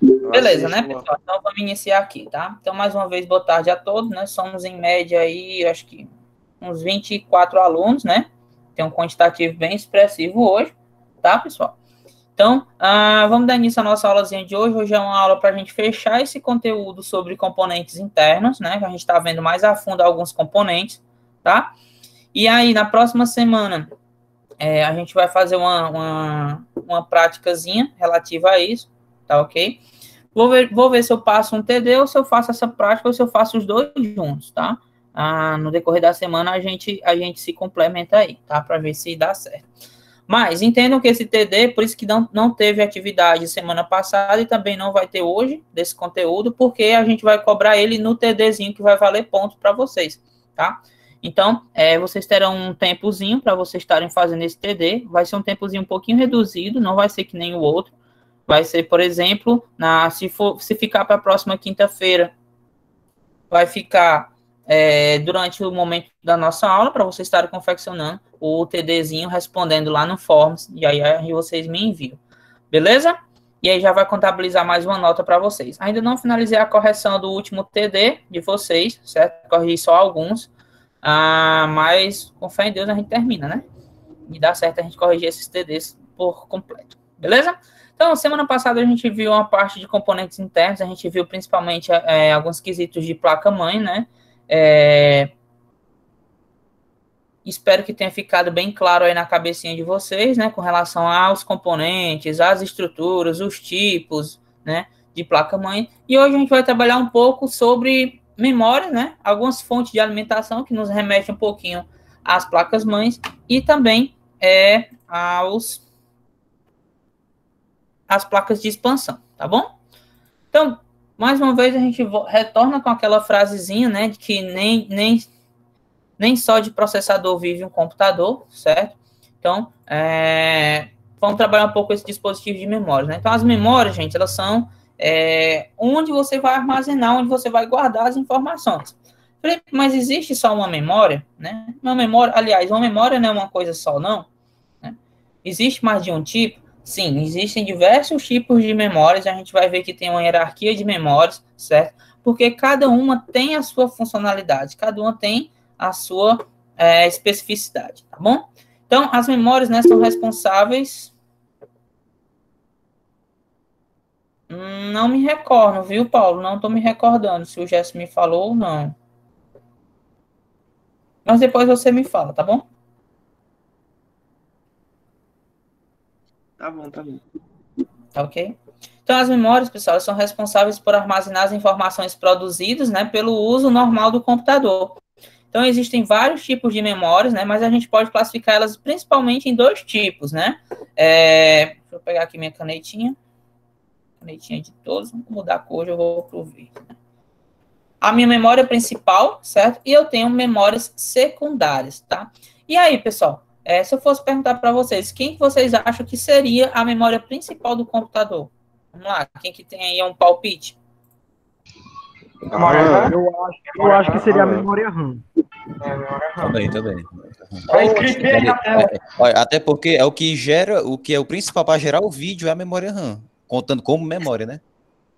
Beleza, né, pessoal? Então, vamos iniciar aqui, tá? Então, mais uma vez, boa tarde a todos, né? Somos, em média, aí, acho que uns 24 alunos, né? Tem um quantitativo bem expressivo hoje, tá, pessoal? Então, vamos dar início à nossa aulazinha de hoje. Hoje é uma aula para a gente fechar esse conteúdo sobre componentes internos, né? Que a gente está vendo mais a fundo alguns componentes, tá? E aí, na próxima semana, a gente vai fazer uma praticazinha relativa a isso, tá ok? Vou ver se eu passo um TD ou se eu faço essa prática ou se eu faço os dois juntos, tá? No decorrer da semana a gente se complementa aí, tá? Para ver se dá certo. Mas entendam que esse TD, por isso que não teve atividade semana passada e também não vai ter hoje desse conteúdo, porque a gente vai cobrar ele no TDzinho que vai valer ponto para vocês, tá? Então, vocês terão um tempozinho para vocês estarem fazendo esse TD, vai ser um tempozinho um pouquinho reduzido, não vai ser que nem o outro, vai ser, por exemplo, se ficar para a próxima quinta-feira, vai ficar durante o momento da nossa aula, para vocês estarem confeccionando o TDzinho, respondendo lá no Forms, e aí vocês me enviam. Beleza? E aí já vai contabilizar mais uma nota para vocês. Ainda não finalizei a correção do último TD de vocês, certo? Corrigi só alguns, mas com fé em Deus a gente termina, né? E dá certo a gente corrigir esses TDs por completo. Beleza? Então, semana passada a gente viu uma parte de componentes internos, a gente viu principalmente alguns quesitos de placa-mãe, né? Espero que tenha ficado bem claro aí na cabecinha de vocês, né? Com relação aos componentes, às estruturas, os tipos, né? De placa-mãe. E hoje a gente vai trabalhar um pouco sobre memória, né? Algumas fontes de alimentação que nos remetem um pouquinho às placas-mães e também as placas de expansão, tá bom? Então, mais uma vez, a gente retorna com aquela frasezinha, né, de que nem só de processador vive um computador, certo? Então, vamos trabalhar um pouco esse dispositivo de memória, né? Então, as memórias, gente, elas são onde você vai armazenar, onde você vai guardar as informações. Felipe, mas existe só uma memória, né? Uma memória, aliás, uma memória não é uma coisa só, não, né? Existe mais de um tipo? Sim, existem diversos tipos de memórias, a gente vai ver que tem uma hierarquia de memórias, certo? Porque cada uma tem a sua funcionalidade, cada uma tem a sua especificidade, tá bom? Então, as memórias, né, são responsáveis... Não me recordo, viu, Paulo? Não estou me recordando se o Gerson me falou ou não. Mas depois você me fala, tá bom? Tá bom, tá bom. Tá ok? Então, as memórias, pessoal, são responsáveis por armazenar as informações produzidas, né, pelo uso normal do computador. Então, existem vários tipos de memórias, né, mas a gente pode classificar elas principalmente em dois tipos, né? Deixa eu pegar aqui minha canetinha. Canetinha de todos. Vou mudar a cor, eu vou pro verde. A minha memória principal, certo? E eu tenho memórias secundárias, tá? E aí, pessoal, se eu fosse perguntar para vocês, quem que vocês acham que seria a memória principal do computador? Vamos lá, quem que tem aí um palpite? Eu acho que seria a memória RAM. Também. Tá escrito aí na tela. Até porque é o que gera, o que é o principal para gerar o vídeo é a memória RAM, contando como memória, né?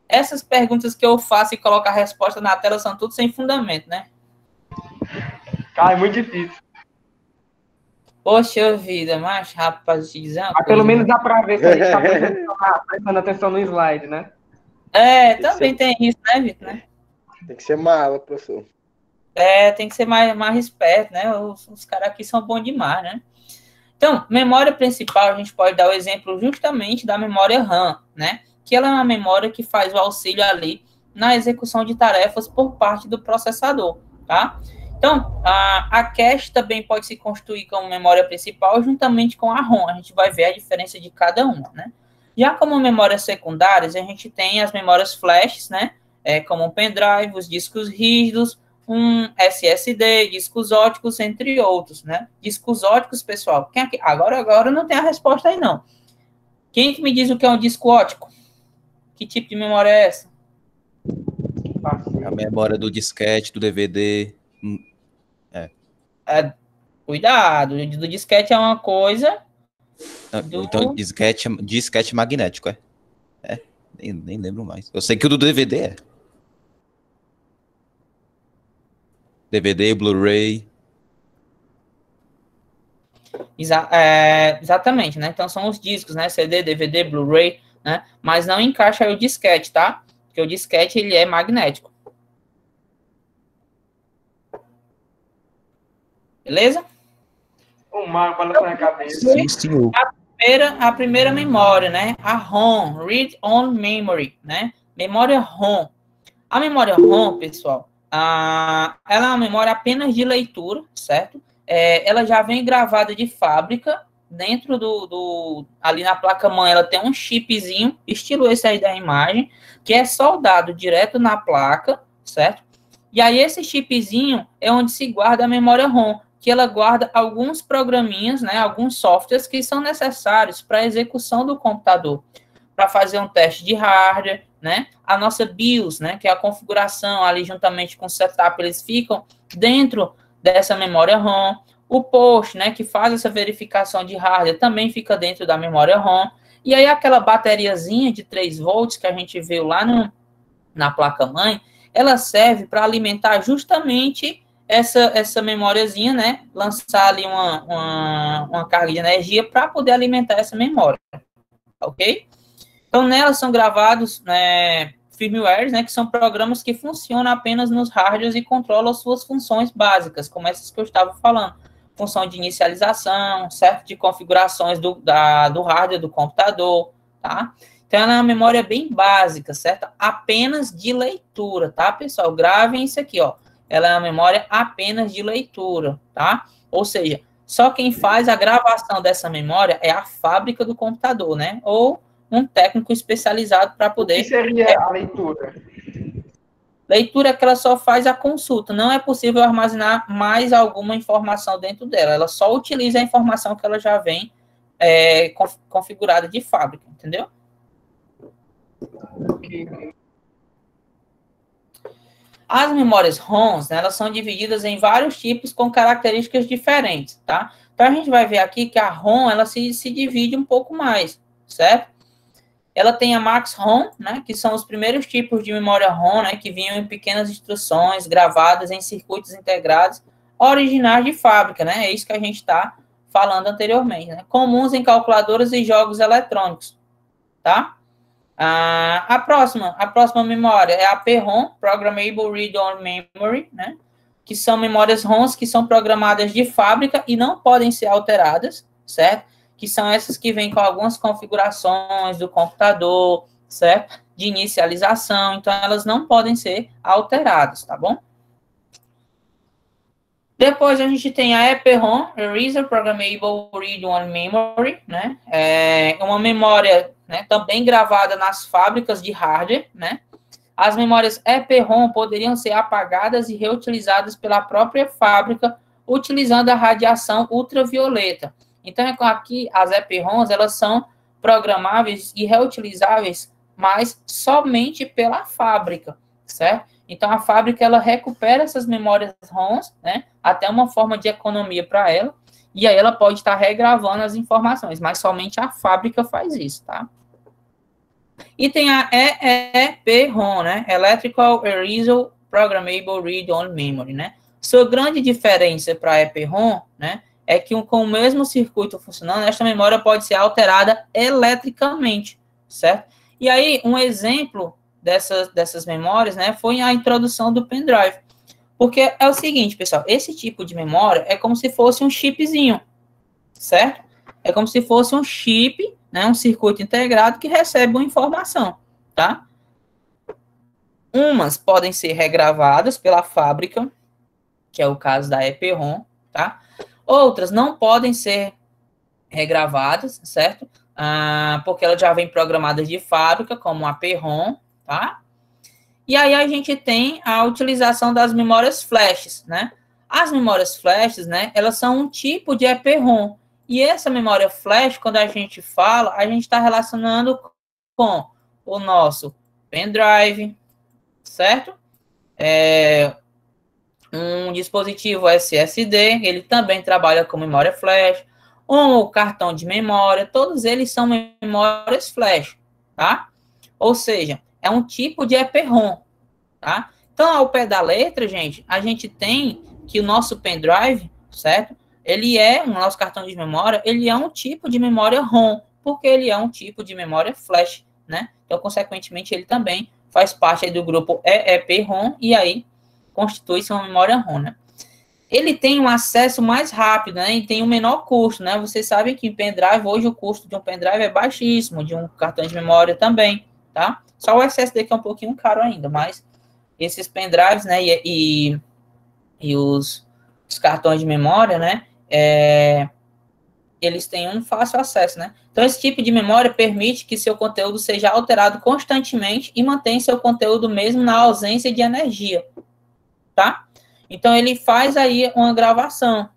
Essas perguntas que eu faço e coloco a resposta na tela são tudo sem fundamento, né? Cara, é muito difícil. Poxa vida, mas rapaz, te dizer uma Mas coisa, pelo menos dá pra ver se a gente tá prestando atenção no slide, né? Também tem isso, né, Vitor, né? Tem que ser mala, professor. Tem que ser mais esperto, né? Os caras aqui são bons demais, né? Então, memória principal, a gente pode dar o exemplo justamente da memória RAM, né? Que ela é uma memória que faz o auxílio ali na execução de tarefas por parte do processador, tá? Então, a cache também pode se constituir como memória principal juntamente com a ROM. A gente vai ver a diferença de cada uma, né? Já como memórias secundárias, a gente tem as memórias flash, né? Como pendrive, os discos rígidos, um SSD, discos óticos, entre outros, né? Discos óticos, pessoal, quem aqui? Agora não tem a resposta aí, não. Quem que me diz o que é um disco ótico? Que tipo de memória é essa? A memória do disquete, do DVD. Cuidado, do disquete é uma coisa, Então, disquete magnético, é? É, nem lembro mais. Eu sei que o do DVD é. DVD, Blu-ray. Exatamente, né? Então são os discos, né? CD, DVD, Blu-ray, né? Mas não encaixa aí o disquete, tá? Porque o disquete, ele é magnético. Beleza? O Marco anda na cabeça. Sim, senhor. A primeira memória, né? A ROM, Read Only Memory, né? Memória ROM. A memória ROM, pessoal, ela é uma memória apenas de leitura, certo? Ela já vem gravada de fábrica, dentro ali na placa-mãe, ela tem um chipzinho, estilo esse aí da imagem, que é soldado direto na placa, certo? E aí esse chipzinho é onde se guarda a memória ROM, que ela guarda alguns programinhas, né, alguns softwares que são necessários para a execução do computador, para fazer um teste de hardware, né? A nossa BIOS, né, que é a configuração ali juntamente com o setup, eles ficam dentro dessa memória ROM. O post, né, que faz essa verificação de hardware, também fica dentro da memória ROM. E aí aquela bateriazinha de 3 volts que a gente viu lá na placa-mãe, ela serve para alimentar justamente essa memóriazinha, né? Lançar ali uma carga de energia para poder alimentar essa memória, ok? Então, nelas são gravados firmwares, né? Que são programas que funcionam apenas nos hardwares e controlam as suas funções básicas, como essas que eu estava falando. Função de inicialização, certo? De configurações do hardware do computador, tá? Então, ela é uma memória bem básica, certo? Apenas de leitura, tá, pessoal? Gravem isso aqui, ó. Ela é uma memória apenas de leitura, tá? Ou seja, só quem faz a gravação dessa memória é a fábrica do computador, né? Ou um técnico especializado para poder... O que seria a leitura? Leitura é que ela só faz a consulta. Não é possível armazenar mais alguma informação dentro dela. Ela só utiliza a informação que ela já vem configurada de fábrica, entendeu? As memórias ROMs, né, elas são divididas em vários tipos com características diferentes, tá? Então, a gente vai ver aqui que a ROM, ela se divide um pouco mais, certo? Ela tem a Max ROM, né, que são os primeiros tipos de memória ROM, né, que vinham em pequenas instruções gravadas em circuitos integrados originais de fábrica, né? É isso que a gente está falando anteriormente, né? Comuns em calculadoras e jogos eletrônicos, tá? A próxima memória é a PROM, Programmable Read-Only Memory, né? Que são memórias ROMs que são programadas de fábrica e não podem ser alteradas, certo? Que são essas que vêm com algumas configurações do computador, certo? De inicialização, então elas não podem ser alteradas, tá bom? Depois a gente tem a EPROM, Eraser Programmable Read-Only Memory, né? É uma memória, né, também gravada nas fábricas de hardware, né? As memórias EPROM poderiam ser apagadas e reutilizadas pela própria fábrica utilizando a radiação ultravioleta. Então, aqui as EPROMs, elas são programáveis e reutilizáveis, mas somente pela fábrica, certo? Então, a fábrica, ela recupera essas memórias ROMs, né, até uma forma de economia para ela, e aí ela pode estar regravando as informações, mas somente a fábrica faz isso, tá? E tem a EEPROM, né, Electrical Eraser Programmable Read-Only Memory, né? Sua grande diferença para a EPROM, né, é que com o mesmo circuito funcionando, esta memória pode ser alterada eletricamente, certo? E aí, um exemplo dessas memórias, né, foi a introdução do pendrive. Porque é o seguinte, pessoal, esse tipo de memória é como se fosse um chipzinho, certo? É como se fosse um chip, né, um circuito integrado que recebe uma informação, tá? Umas podem ser regravadas pela fábrica, que é o caso da EPROM, tá? Outras não podem ser regravadas, certo? Porque elas já vêm programadas de fábrica, como a PROM, tá? E aí a gente tem a utilização das memórias flashes, né? As memórias flashes, né, elas são um tipo de EPROM. E essa memória flash, quando a gente fala, a gente está relacionando com o nosso pendrive, certo? Um dispositivo SSD, ele também trabalha com memória flash. ou cartão de memória, todos eles são memórias flash, tá? Ou seja, é um tipo de EPROM, tá? Então, ao pé da letra, gente, a gente tem que o nosso pendrive, certo? O nosso cartão de memória, ele é um tipo de memória ROM, porque ele é um tipo de memória flash, né? Então, consequentemente, ele também faz parte aí do grupo EEPROM e aí constitui-se uma memória ROM, né? Ele tem um acesso mais rápido, né? E tem um menor custo, né? Vocês sabem que em pendrive, hoje o custo de um pendrive é baixíssimo, de um cartão de memória também, tá? Só o SSD que é um pouquinho caro ainda, mas esses pendrives, né? E os cartões de memória, né? Eles têm um fácil acesso, né? Então, esse tipo de memória permite que seu conteúdo seja alterado constantemente e mantém seu conteúdo mesmo na ausência de energia, tá? Então, ele faz aí uma gravação,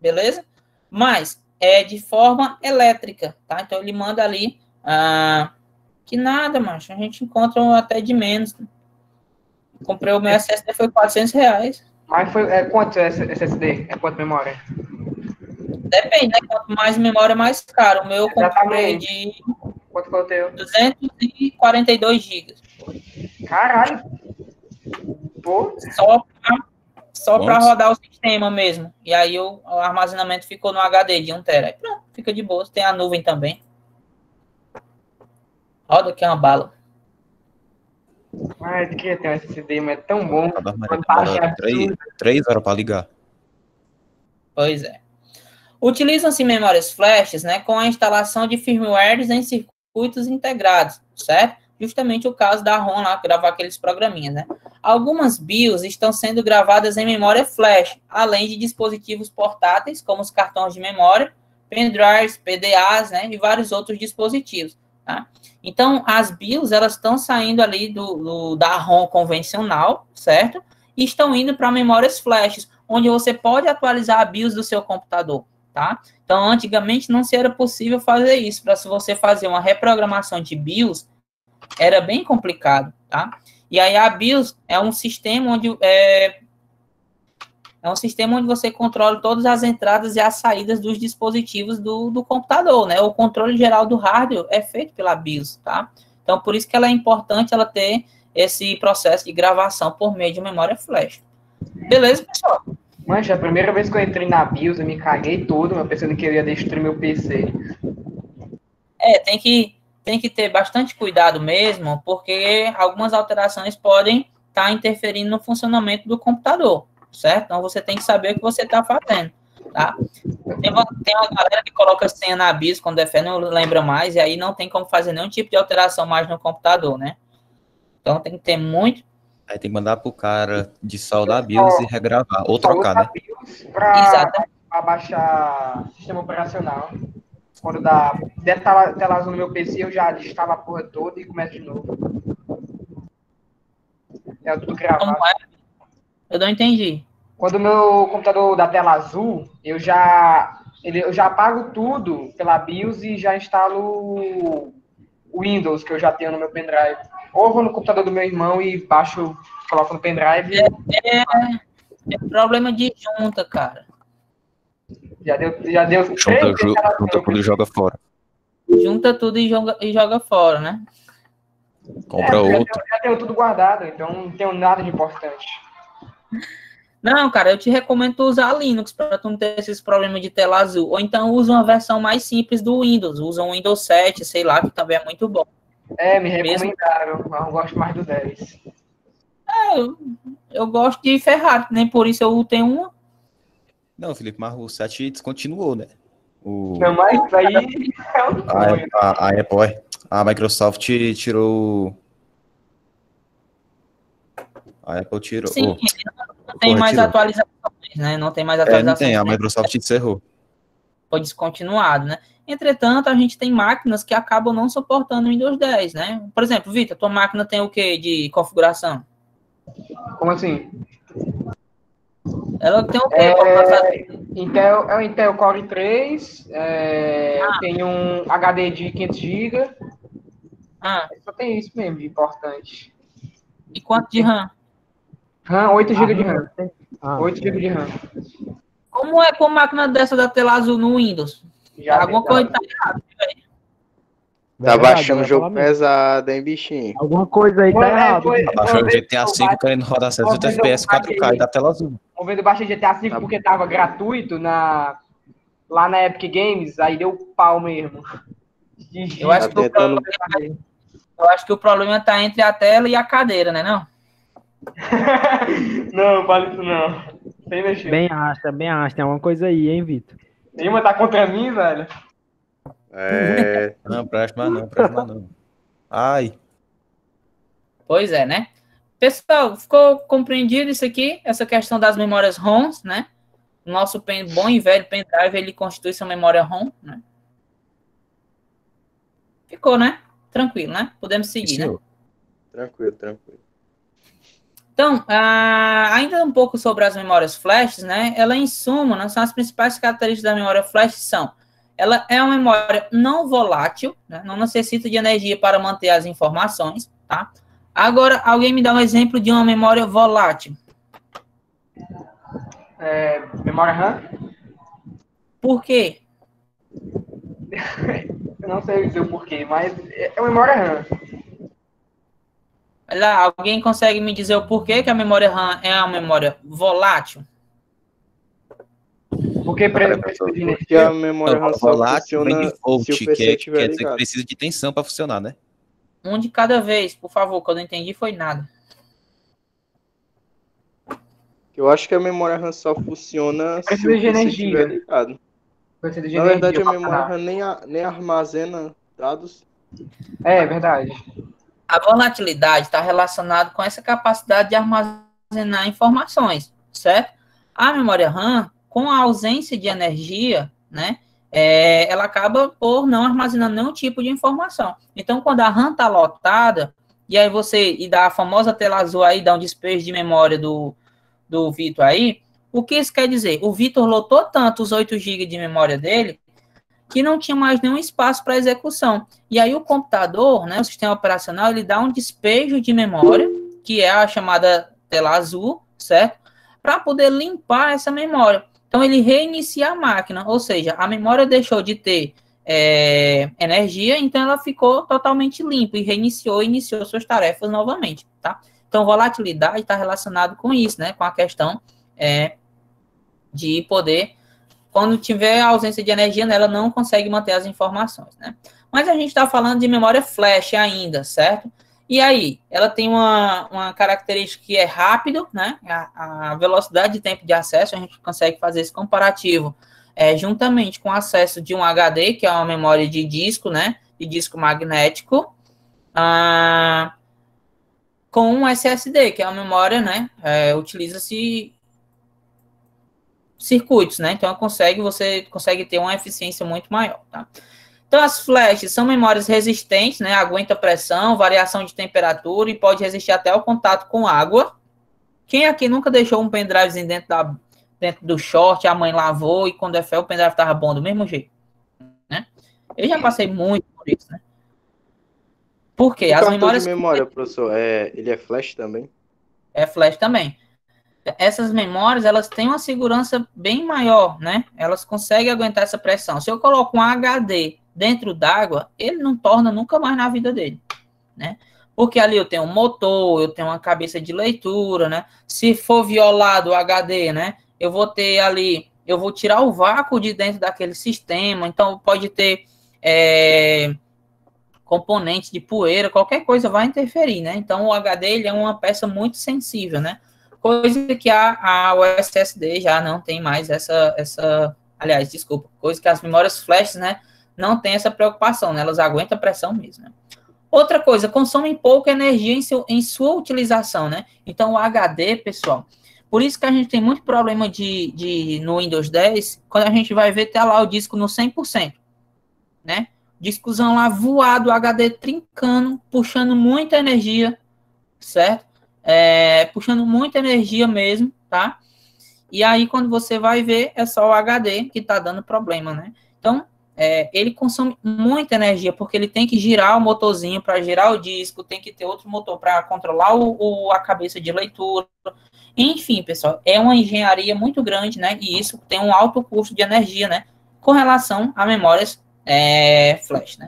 beleza? Mas é de forma elétrica, tá? Então, ele manda ali, que nada, macho, a gente encontra até de menos. Comprei o meu SSD, foi R$400. Mas quanto é SSD? É quanto memória? Depende, né? Quanto mais memória, mais caro. O meu eu comprei de Quanto foi o teu? 242 GB. Caralho! Pô, Só para rodar o sistema mesmo. E aí o armazenamento ficou no HD de 1 TB. Aí pronto, fica de boa. Tem a nuvem também. Roda aqui uma bala. mas queria ter um SSD, mas é tão bom. Demora 3 horas para ligar. Pois é. Utilizam-se memórias flashes, né, com a instalação de firmwares em circuitos integrados, certo? Justamente o caso da ROM lá, gravar aqueles programinhas, né? Algumas BIOS estão sendo gravadas em memória flash, além de dispositivos portáteis, como os cartões de memória, pendrives, PDAs, né, e vários outros dispositivos, tá? Então, as BIOS, elas estão saindo ali da ROM convencional, certo? E estão indo para memórias flashes, onde você pode atualizar a BIOS do seu computador, tá? Então, antigamente não se era possível fazer isso. Para se você fazer uma reprogramação de BIOS, era bem complicado, tá? E aí a BIOS é um sistema onde você controla todas as entradas e as saídas dos dispositivos do computador, né? O controle geral do hardware é feito pela BIOS, tá? Então, por isso que ela é importante ela ter esse processo de gravação por meio de memória flash. Beleza, pessoal? Mancha, a primeira vez que eu entrei na BIOS, eu me caguei todo, meu pensando que eu ia destruir meu PC. Tem que ter bastante cuidado mesmo, porque algumas alterações podem estar interferindo no funcionamento do computador, certo? Então, você tem que saber o que você está fazendo, tá? Tem uma galera que coloca senha na BIOS quando é fé, não lembra mais, e aí não tem como fazer nenhum tipo de alteração mais no computador, né? Então, tem que ter muito... Aí tem que mandar pro cara de soldar a BIOS e regravar, ou trocar, né? Para baixar sistema operacional. Quando der tela azul no meu PC, eu já instalo a porra toda e começo de novo. É tudo gravado. Como é? Eu não entendi. Quando o meu computador dá tela azul, eu já apago tudo pela BIOS e já instalo o Windows que eu já tenho no meu pendrive. Ou vou no computador do meu irmão e baixo, coloco no pendrive. É problema de junta, cara. Já deu Junta tudo e joga fora. Junta tudo e joga fora, né? Compra outro. Já tenho tudo guardado, então não tenho nada de importante. Não, cara, eu te recomendo tu usar Linux para tu não ter esses problemas de tela azul. Ou então usa uma versão mais simples do Windows. Usa um Windows 7, sei lá, que também é muito bom. Me recomendaram, mas eu gosto mais do 10. Eu gosto de Ferrari, nem por isso eu tenho uma. Não, Felipe, mas o 7 descontinuou, né? Não, mas aí é outra coisa. A Apple, a Microsoft tirou... A Apple tirou... Sim, não tem mais atualizações, né? Não tem mais atualizações. Não tem, a Microsoft encerrou. Foi descontinuado, né? Entretanto, a gente tem máquinas que acabam não suportando o Windows 10, né? Por exemplo, Vitor, tua máquina tem o que de configuração? Como assim? Ela tem o quê? Intel, é o Intel Core 3, tem um HD de 500 GB. Só tem isso mesmo de importante. E quanto de RAM? RAM, 8 GB de RAM. 8 GB de RAM. Como é com a máquina dessa da tela azul no Windows? Já Alguma tem, coisa tá errada. Tá Verdade, baixando o vai jogo falar mesmo. pesado, hein, bichinho? Alguma coisa aí tá errada. Baixou o GTA V querendo rodar 60 FPS 4K e da tela azul. Uma vez eu baixei GTA V porque tava gratuito lá na Epic Games, aí deu pau mesmo. Eu acho, Tá que o tentando- problema, eu acho que o problema tá entre a tela e a cadeira, né, não? Não, fala isso não. Sem mexer. Bem acha. Tem alguma coisa aí, hein, Vitor? Nenhuma tá contra mim, velho. É, Não, presta mais não. Ai, Pois é, né? Pessoal, ficou compreendido isso aqui? Essa questão das memórias ROMs, né? Nosso bom e velho pendrive, ele constitui sua memória ROM, né? Ficou, né? Tranquilo, né? Podemos seguir, né? senhor. tranquilo, tranquilo. Então, ainda um pouco sobre as memórias flash, né? Ela, em suma, né, são as principais características da memória flash são: ela é uma memória não volátil, né? Não necessita de energia para manter as informações, tá? Agora, alguém me dá um exemplo de uma memória volátil. Memória RAM? Por quê? Eu não sei dizer o porquê, mas é uma memória RAM. Olha lá, alguém consegue me dizer o porquê que a memória RAM é uma memória volátil? Porque Porque a precisa memória RAM só Volátil vem funciona de volt, se o que PC quer estiver dizer que ligado. precisa de tensão para funcionar, né? Um de cada vez, por favor, que eu não entendi foi nada. Eu acho que a memória RAM só funciona se Precisa o de PC energia. estiver ligado. Precisa de Na verdade, energia a pra memória funcionar. RAM nem armazena dados. É verdade. A volatilidade está relacionada com essa capacidade de armazenar informações, certo? A memória RAM, com a ausência de energia, né, ela acaba por não armazenando nenhum tipo de informação. Então, quando a RAM está lotada, e aí e dá a famosa tela azul aí, dá um despejo de memória do Vitor aí, o que isso quer dizer? O Vitor lotou tanto os 8 GB de memória dele, que não tinha mais nenhum espaço para execução. E aí o computador, né, o sistema operacional, ele dá um despejo de memória, que é a chamada tela azul, certo? Para poder limpar essa memória. Então ele reinicia a máquina, ou seja, a memória deixou de ter energia, então ela ficou totalmente limpa e iniciou suas tarefas novamente, tá? Então volatilidade está relacionado com isso, né? Com a questão de poder, quando tiver ausência de energia, ela não consegue manter as informações, né? Mas a gente está falando de memória flash ainda, certo? E aí, ela tem uma característica que é rápido, né? A velocidade de tempo de acesso, a gente consegue fazer esse comparativo juntamente com o acesso de um HD, que é uma memória de disco, né? De disco magnético, com um SSD, que é uma memória, né? Utiliza-se circuitos, né? Então você consegue ter uma eficiência muito maior, tá? Então as flashes são memórias resistentes, né? Aguenta pressão, variação de temperatura e pode resistir até ao contato com água. Quem aqui nunca deixou um pendrivezinho dentro do short, a mãe lavou e quando é fé o pendrive estava bom do mesmo jeito, né? Eu já passei muito por isso, né? Por quê? O As cartão memórias de memória, professor, ele é flash também? é flash também. Essas memórias, elas têm uma segurança bem maior, né? Elas conseguem aguentar essa pressão. Se eu coloco um HD dentro d'água, ele não torna nunca mais na vida dele, né? Porque ali eu tenho um motor, eu tenho uma cabeça de leitura, né? Se for violado o HD, né? Eu vou ter ali, eu vou tirar o vácuo de dentro daquele sistema, então pode ter componentes de poeira, qualquer coisa vai interferir, né? Então o HD ele é uma peça muito sensível, né? Coisa que o SSD já não tem mais aliás, desculpa, coisa que as memórias flash, né, não tem essa preocupação, né? Elas aguentam a pressão mesmo, né? Outra coisa, consomem pouca energia em sua utilização, né? Então o HD, pessoal, por isso que a gente tem muito problema no Windows 10, quando a gente vai ver, tá lá o disco no 100%, né? Discozão lá voado, HD trincando, puxando muita energia, certo? Puxando muita energia mesmo, tá? E aí, quando você vai ver, é só o HD que tá dando problema, né? Então, ele consome muita energia, porque ele tem que girar o motorzinho para girar o disco, tem que ter outro motor para controlar a cabeça de leitura. Enfim, pessoal, é uma engenharia muito grande, né? E isso tem um alto custo de energia, né? com relação a memórias flash, né?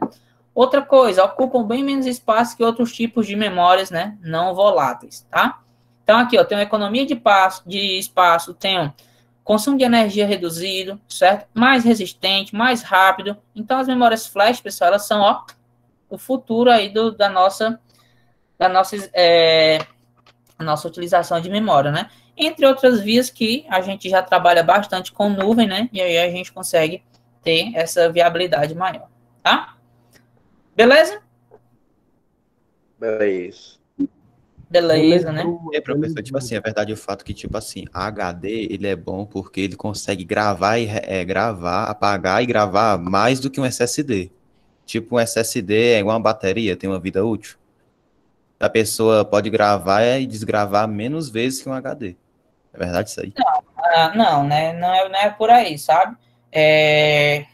Outra coisa, ocupam bem menos espaço que outros tipos de memórias, né, não voláteis, tá? Então, aqui, ó, tem uma economia de espaço, tem um consumo de energia reduzido, certo? Mais resistente, mais rápido. Então, as memórias flash, pessoal, elas são, ó, o futuro aí da nossa utilização de memória, né? Entre outras vias que a gente já trabalha bastante com nuvem, né? E aí a gente consegue ter essa viabilidade maior, tá? Beleza? Beleza, né? Professor, tipo assim, é verdade o fato que, tipo assim, HD, ele é bom porque ele consegue gravar, apagar e gravar mais do que um SSD. Tipo, um SSD é igual uma bateria, tem uma vida útil. A pessoa pode gravar e desgravar menos vezes que um HD. É verdade isso aí? Não, né? Não é por aí, sabe?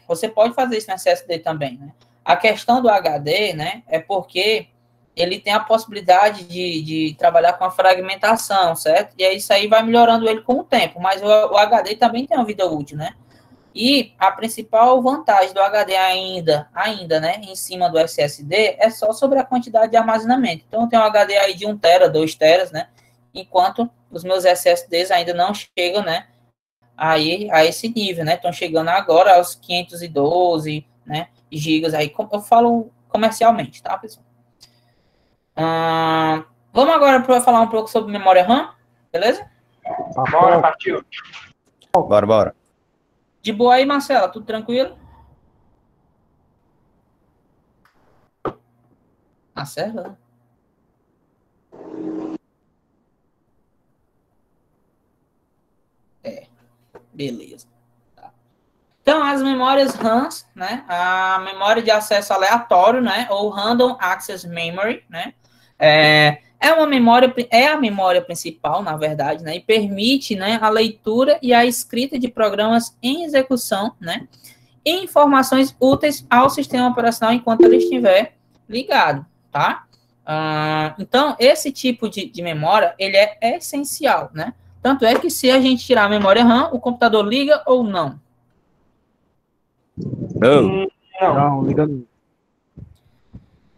Você pode fazer isso no SSD também, né? A questão do HD, né, é porque ele tem a possibilidade de trabalhar com a fragmentação, certo? E aí isso aí vai melhorando ele com o tempo, mas o HD também tem uma vida útil, né? E a principal vantagem do HD ainda, né, em cima do SSD, é só sobre a quantidade de armazenamento. Então, eu tenho um HD aí de 1 tera, 2 teras, né? Enquanto os meus SSDs ainda não chegam, né, aí a esse nível, né? Estão chegando agora aos 512, né, gigas aí, eu falo comercialmente, tá, pessoal? Vamos agora para falar um pouco sobre memória RAM, beleza? Bora, partiu. Bora. De boa aí, Marcela, tudo tranquilo? Marcela? Beleza. Tá. Então, as memórias RAMs, né? A memória de acesso aleatório, né? Ou Random Access Memory, né? É a memória principal, na verdade, né? E permite, né, a leitura e a escrita de programas em execução, né? E informações úteis ao sistema operacional enquanto ele estiver ligado, tá? Então, esse tipo de memória, ele é essencial, né? Tanto é que se a gente tirar a memória RAM, o computador liga ou não? Não, liga não.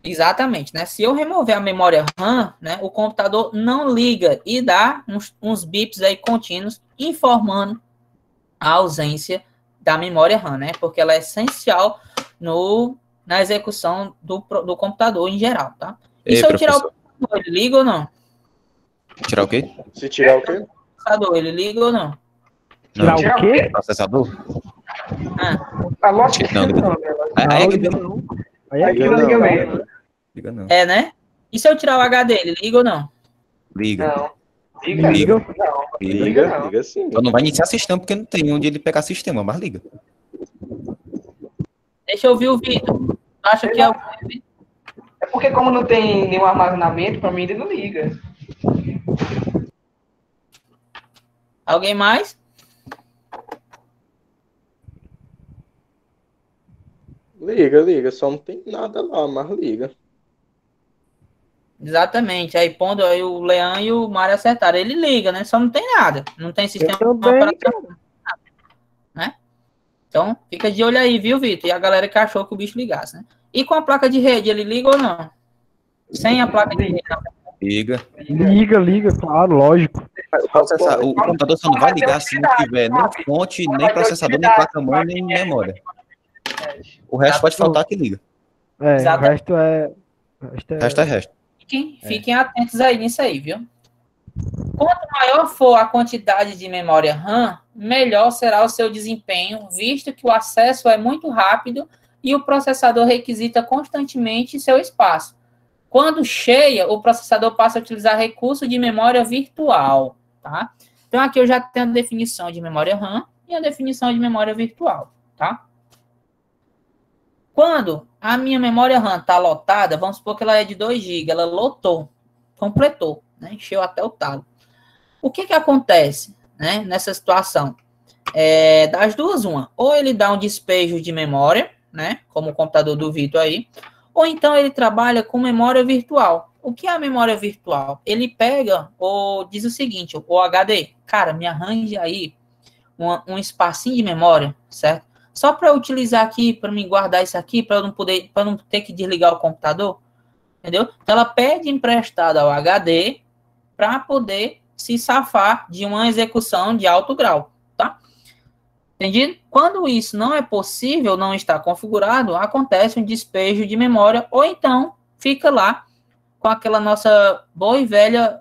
Exatamente, né? Se eu remover a memória RAM, né, o computador não liga e dá uns bips aí contínuos informando a ausência da memória RAM, né? Porque ela é essencial na execução do computador em geral, tá? E se eu tirar o processador, ele liga ou não? Tirar o quê? Se tirar o quê? O processador, ele liga ou não? Tirar o quê? Processador? A lógica Não, que não. Liga não. É, né? E se eu tirar o HD, ele liga ou não? Liga. Não. Liga sim. Então não vai iniciar sistema porque não tem onde ele pegar sistema, mas liga. Deixa eu ouvir o vídeo. Acha que é o... É porque como não tem nenhum armazenamento, pra mim ele não liga. Alguém mais? Liga. Só não tem nada lá, mas liga. Exatamente. Aí pondo aí o Leão e o Mário acertaram. Ele liga, né? Só não tem nada. Não tem sistema operacional, né? Então, fica de olho aí, viu, Vitor? E a galera que achou que o bicho ligasse, né? E com a placa de rede, ele liga ou não? Sem a placa de rede. Liga, claro, lógico. O computador só não vai ligar se não tiver nem fonte, nem processador, nem placa-mãe, nem memória. O resto pode faltar que liga. O resto é... O resto é resto. Fiquem atentos aí nisso aí, viu? Quanto maior for a quantidade de memória RAM, melhor será o seu desempenho, visto que o acesso é muito rápido e o processador requisita constantemente seu espaço. Quando cheia, o processador passa a utilizar recurso de memória virtual, tá? Então, aqui eu já tenho a definição de memória RAM e a definição de memória virtual, tá? Quando a minha memória RAM está lotada, vamos supor que ela é de 2 GB, ela lotou, completou, né? Encheu até o talo. O que acontece, né, nessa situação? Das duas, uma. Ou ele dá um despejo de memória, né, como o computador do Vitor aí, ou então ele trabalha com memória virtual. O que é a memória virtual? Ele pega ou diz o seguinte, o HD, cara, me arranje aí um espacinho de memória, certo? só para utilizar aqui, para me guardar isso aqui, para eu não ter que desligar o computador, entendeu? Então, ela pede emprestado ao HD para poder se safar de uma execução de alto grau, tá? Entendido? Quando isso não é possível, não está configurado, acontece um despejo de memória, ou então fica lá com aquela nossa boa e velha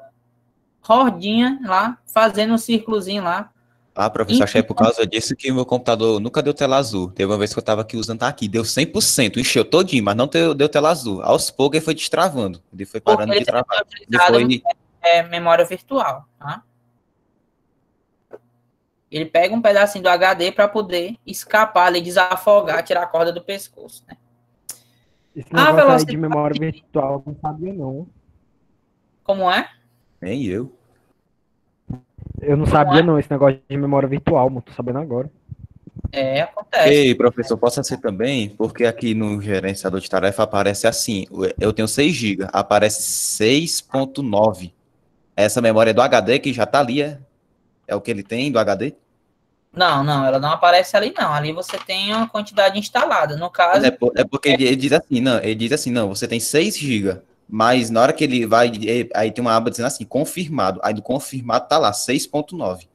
rodinha lá, fazendo um círculozinho lá. Ah, professor, achei por causa disso que o meu computador nunca deu tela azul. Teve uma vez que eu tava aqui usando, tá aqui, deu 100%, encheu todinho, mas não deu tela azul. Aos poucos ele foi destravando, ele foi parando de travar. Memória virtual, tá? Ele pega um pedacinho do HD para poder escapar ali, desafogar, tirar a corda do pescoço, né? Esse negócio aí de memória virtual, eu não sabia não. Como é? Nem eu. Eu não sabia não, esse negócio de memória virtual, mano, tô sabendo agora. Acontece. Ei, professor, possa ser também, porque aqui no gerenciador de tarefa aparece assim, eu tenho 6 GB, aparece 6.9. Essa memória é do HD que já tá ali, é o que ele tem do HD? Não, ela não aparece ali não, ali você tem uma quantidade instalada, no caso... É porque ele diz assim, não, você tem 6 GB, mas na hora que ele vai, aí tem uma aba dizendo assim, confirmado, aí do confirmado tá lá, 6.9.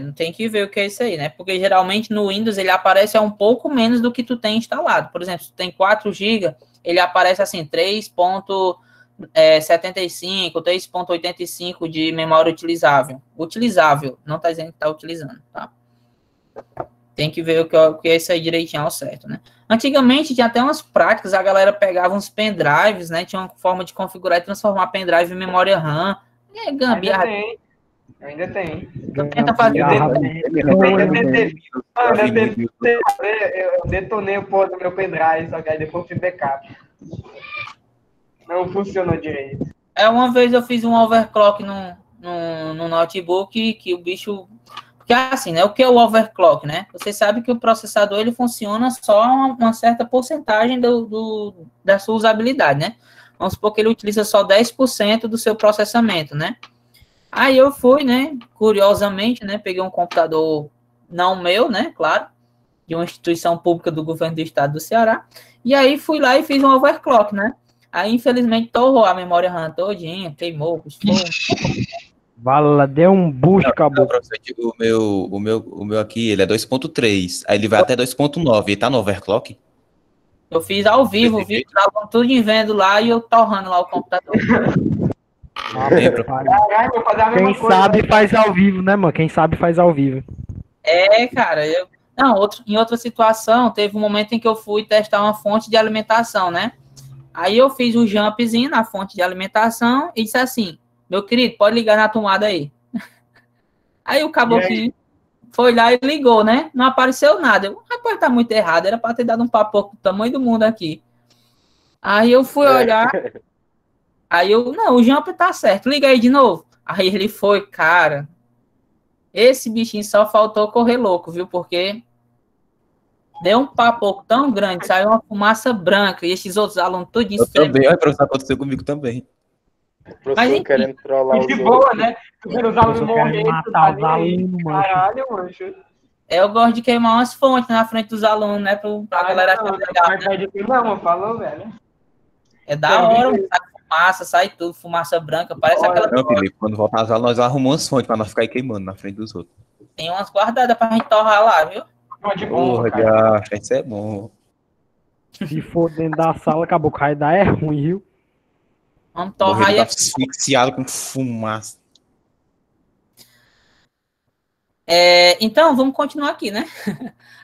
Não tem que ver o que é isso aí, né? Porque geralmente no Windows ele aparece um pouco menos do que tu tem instalado. Por exemplo, se tu tem 4 GB, ele aparece assim, 3.75, 3.85 de memória utilizável. Utilizável, não tá dizendo que tá utilizando, tá? Tem que ver o que é isso aí direitinho ao certo, né? Antigamente tinha até umas práticas, a galera pegava uns pendrives, né? Tinha uma forma de configurar e transformar pendrive em memória RAM. Gambiarra. Ainda tem. Tenta fazer. Eu detonei o porra do meu pendrive, só que aí depois fui backup. Não funcionou direito. Uma vez eu fiz um overclock no notebook que o bicho... Porque assim, né? O que é o overclock, né? Você sabe que o processador ele funciona só uma certa porcentagem da sua usabilidade, né? Vamos supor que ele utiliza só 10% do seu processamento, né? Aí eu fui, né? Curiosamente, né? Peguei um computador não meu, né? Claro, de uma instituição pública do governo do estado do Ceará. E aí fui lá e fiz um overclock, né? Aí, infelizmente, torrou a memória RAM todinha, queimou, Vala, deu um boost, acabou. O meu aqui, ele é 2.3, aí ele vai até 2.9, ele tá no overclock? Eu fiz ao vivo, o vídeo tava tudo em vendo lá e eu torrando lá o computador. Quem sabe faz ao vivo, né, mano? Quem sabe faz ao vivo. Cara, em outra situação, teve um momento em que eu fui testar uma fonte de alimentação, né? Aí eu fiz um jumpzinho na fonte de alimentação e disse assim, meu querido, pode ligar na tomada aí. Aí o caboclinho foi lá e ligou, né? Não apareceu nada. Eu, rapaz, tá muito errado, era pra ter dado um papo do tamanho do mundo aqui. Aí eu fui olhar, não, o jump tá certo, liga aí de novo. Aí ele foi, cara, esse bichinho só faltou correr louco, viu? Porque deu um papo tão grande, saiu uma fumaça branca e esses outros alunos tudo eu também, olha, professor, aconteceu comigo também. O professor querendo trollar os de boa, né? Os alunos morrendo, matar os alunos, mano. Caralho, mancho. Eu gosto de queimar umas fontes na frente dos alunos, né? Pra galera achar legal. Não, falou, velho. É da hora, sai fumaça, sai tudo, fumaça branca, parece aquela... Não, Felipe, quando voltar às aulas, nós arrumamos umas fontes pra não ficar aí queimando na frente dos outros. Tem umas guardadas pra gente torrar lá, viu? Porra, isso é bom. Se for dentro da sala, acabou, vai dar é ruim, viu? Vamos torrar e... asfixiado com fumaça. Então, vamos continuar aqui, né?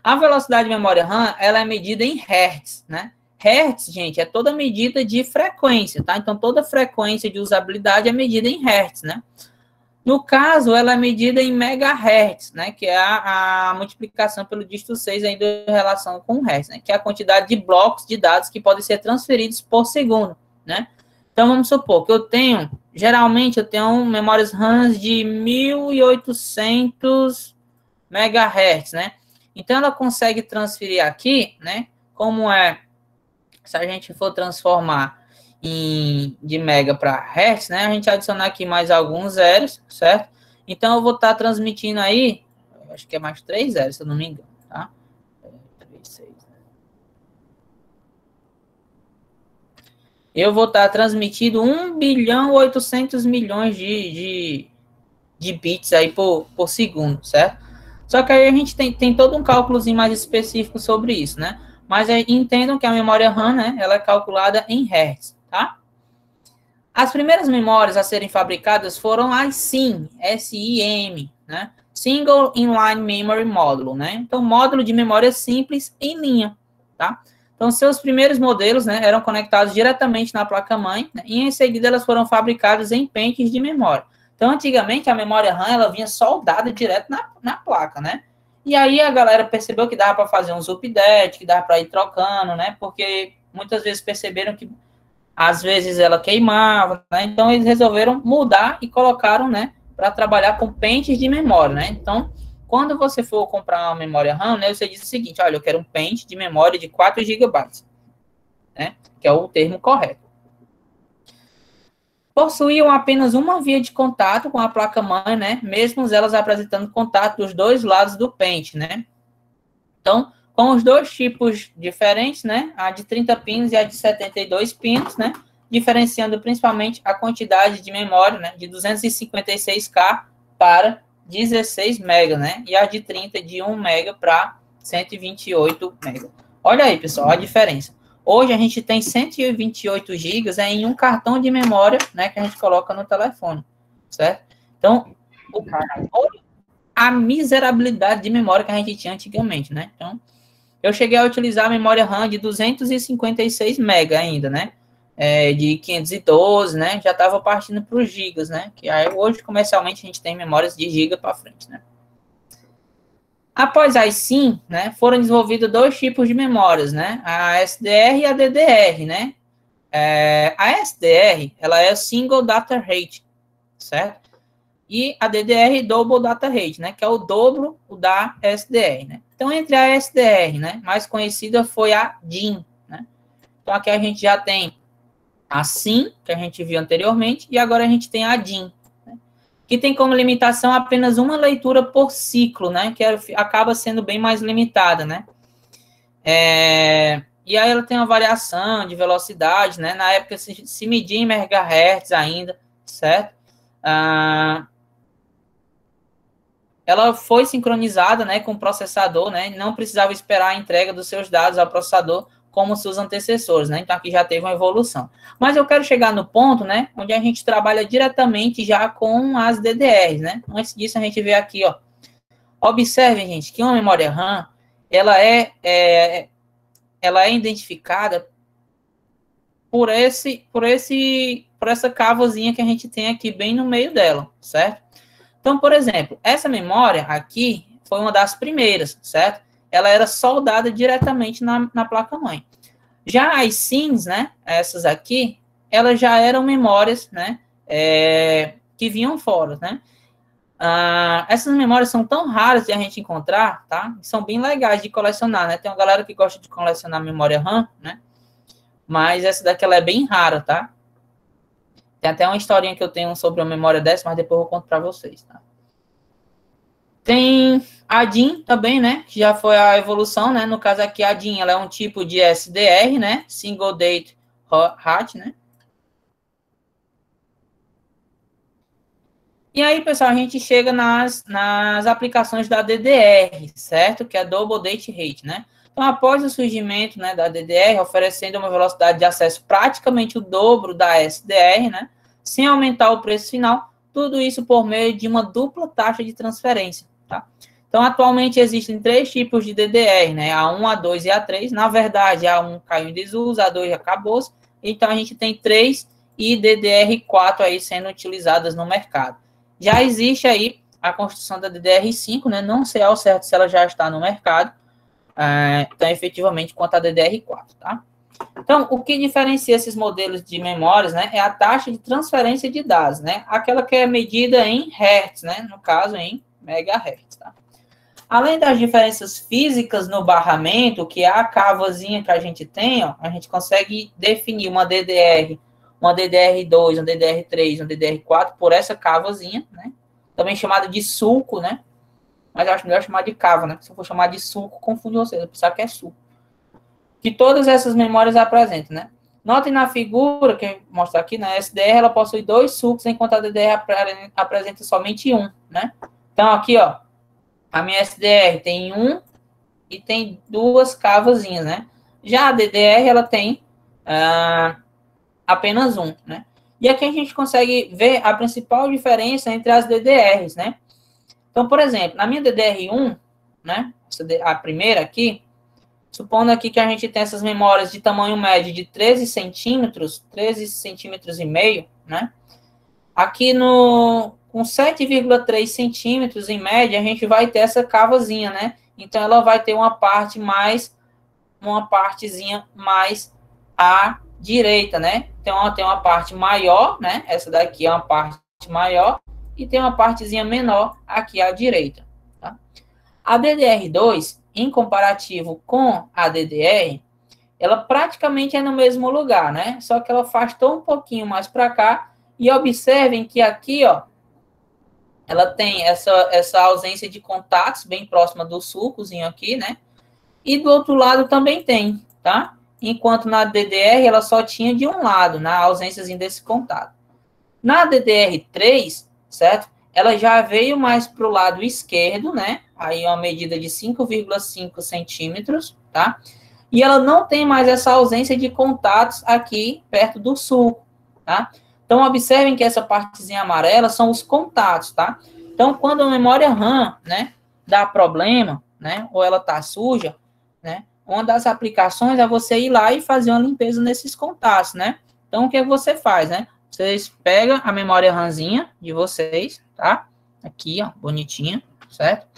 A velocidade de memória RAM, ela é medida em Hertz, né? Hertz, gente, é toda medida de frequência, tá? Então, toda frequência de usabilidade é medida em Hertz, né? No caso, ela é medida em megahertz, né? Que é a multiplicação pelo dígito 6 ainda em relação com o Hertz, né? Que é a quantidade de blocos de dados que podem ser transferidos por segundo, né? Então, vamos supor que geralmente eu tenho memórias RAM de 1800 megahertz, né? Então, ela consegue transferir aqui, né? Se a gente for transformar de mega para hertz, né? A gente adicionar aqui mais alguns zeros, certo? Então, eu vou estar transmitindo aí, Eu acho que é mais 3 zeros, se eu não me engano, tá? 3, 6, né? Eu vou estar transmitindo 1.800.000.000 de bits aí por segundo, certo? Só que aí a gente tem todo um cálculozinho mais específico sobre isso, né? Mas aí, entendam que a memória RAM, né, ela é calculada em Hertz, tá? As primeiras memórias a serem fabricadas foram as SIM, S-I-M, né? Single Inline Memory Module, né? Então, módulo de memória simples em linha, tá? Então, seus primeiros modelos, né, eram conectados diretamente na placa-mãe, né, e em seguida elas foram fabricadas em pentes de memória. Então, antigamente, a memória RAM, ela vinha soldada direto na placa, né? E aí a galera percebeu que dava para fazer um update, que dava para ir trocando, né? Porque muitas vezes perceberam que, às vezes, ela queimava, né? Então, eles resolveram mudar e colocaram, né, para trabalhar com pentes de memória, né? Então, quando você for comprar uma memória RAM, né, você diz o seguinte, olha, eu quero um pente de memória de 4 GB, né? Que é o termo correto. Possuíam apenas uma via de contato com a placa-mãe, né? Mesmo elas apresentando contato dos dois lados do pente, né? Então, com os dois tipos diferentes, né? A de 30 pinos e a de 72 pinos, né? Diferenciando principalmente a quantidade de memória, né? De 256K para 16 MB, né? E a de 30 de 1 MB para 128 MB. Olha aí, pessoal, a diferença. Hoje a gente tem 128 GB em um cartão de memória, né, que a gente coloca no telefone, certo? Então, a miserabilidade de memória que a gente tinha antigamente, né? Então, eu cheguei a utilizar a memória RAM de 256 MB ainda, né? De 512, né? Já estava partindo para os gigas, né? Que aí, hoje, comercialmente, a gente tem memórias de giga para frente, né? Após as SIM, né, foram desenvolvidos dois tipos de memórias, né, a SDR e a DDR, né. A SDR, ela é Single Data Rate, certo? E a DDR, Double Data Rate, né, que é o dobro da SDR, né. Então, entre a SDR, né, mais conhecida foi a DIN, né. Então, aqui a gente já tem a SIM, que a gente viu anteriormente, e agora a gente tem a DIN, que tem como limitação apenas uma leitura por ciclo, né? Que acaba sendo bem mais limitada, né? E aí ela tem uma variação de velocidade, né? Na época se media em megahertz ainda, certo? Ela foi sincronizada, né, com o processador, né? Não precisava esperar a entrega dos seus dados ao processador como seus antecessores, né? Então, aqui já teve uma evolução. Mas eu quero chegar no ponto, né, onde a gente trabalha diretamente já com as DDRs, né? Antes disso, a gente vê aqui, ó. Observem, gente, que uma memória RAM, ela é identificada por essa cavozinha que a gente tem aqui bem no meio dela, certo? Então, por exemplo, essa memória aqui foi uma das primeiras, certo? Ela era soldada diretamente na placa-mãe. Já as SIMs, né, essas aqui, elas já eram memórias, né, que vinham fora, né. Essas memórias são tão raras de a gente encontrar, tá? São bem legais de colecionar, né? Tem uma galera que gosta de colecionar memória RAM, né? Mas essa daqui, ela é bem rara, tá? Tem até uma historinha que eu tenho sobre a memória dessa, mas depois eu conto para vocês, tá? Tem a DIN também, né? Que já foi a evolução, né? No caso aqui, a DIN, ela é um tipo de SDR, né? Single Date Rate, né? E aí, pessoal, a gente chega nas aplicações da DDR, certo? Que é Double Date Rate, né? Então, após o surgimento, né, da DDR, oferecendo uma velocidade de acesso praticamente o dobro da SDR, né? Sem aumentar o preço final, tudo isso por meio de uma dupla taxa de transferência, tá? Então, atualmente existem 3 tipos de DDR, né? A1, A2 e A3. Na verdade, A1 caiu em desuso, A2 acabou-se. Então, a gente tem 3 e DDR4 aí sendo utilizadas no mercado. Já existe aí a construção da DDR5, né? Não sei ao certo se ela já está no mercado, então, efetivamente, quanto a DDR4, tá? Então, o que diferencia esses modelos de memórias, né, é a taxa de transferência de dados, né? Aquela que é medida em hertz, né? No caso, em megahertz, tá? Além das diferenças físicas no barramento, que é a cavazinha que a gente tem, ó, a gente consegue definir uma DDR, uma DDR2, uma DDR3, uma DDR4 por essa cavazinha, né? Também chamada de sulco, né? mas eu acho melhor chamar de cava, né? Se eu for chamar de suco, confunde vocês, eu pensar que é suco. Que todas essas memórias apresentam, né? Notem na figura, que mostra aqui, né? A SDR, ela possui 2 sucos, enquanto a DDR apresenta somente um, né? Então, aqui, ó, a minha SDR tem um e tem 2 cavazinhas, né? Já a DDR, ela tem apenas um, né? E aqui a gente consegue ver a principal diferença entre as DDRs, né? Então, por exemplo, na minha DDR1, né? A primeira aqui, supondo aqui que a gente tem essas memórias de tamanho médio de 13 centímetros e meio, né? Aqui com 7,3 centímetros em média, a gente vai ter essa cavazinha, né? Então, ela vai ter uma partezinha mais à direita, né? Então, tem uma parte maior, né? Essa daqui é uma parte maior e tem uma partezinha menor aqui à direita, tá? A DDR2, em comparativo com a DDR, ela praticamente é no mesmo lugar, né? Só que ela afastou um pouquinho mais para cá. E observem que aqui, ó, ela tem essa ausência de contatos bem próxima do sulcozinho aqui, né? E do outro lado também tem, tá? Enquanto na DDR ela só tinha de um lado, na ausência desse contato. Na DDR3, certo? Ela já veio mais para o lado esquerdo, né? Aí uma medida de 5,5 centímetros, tá? E ela não tem mais essa ausência de contatos aqui perto do sulco, tá? Então, observem que essa partezinha amarela são os contatos, tá? Então, quando a memória RAM, né, dá problema, né, ou ela tá suja, né, uma das aplicações é você ir lá e fazer uma limpeza nesses contatos, né? Então, o que você faz, né? Vocês pegam a memória RAMzinha de vocês, tá? Aqui, ó, bonitinha, certo?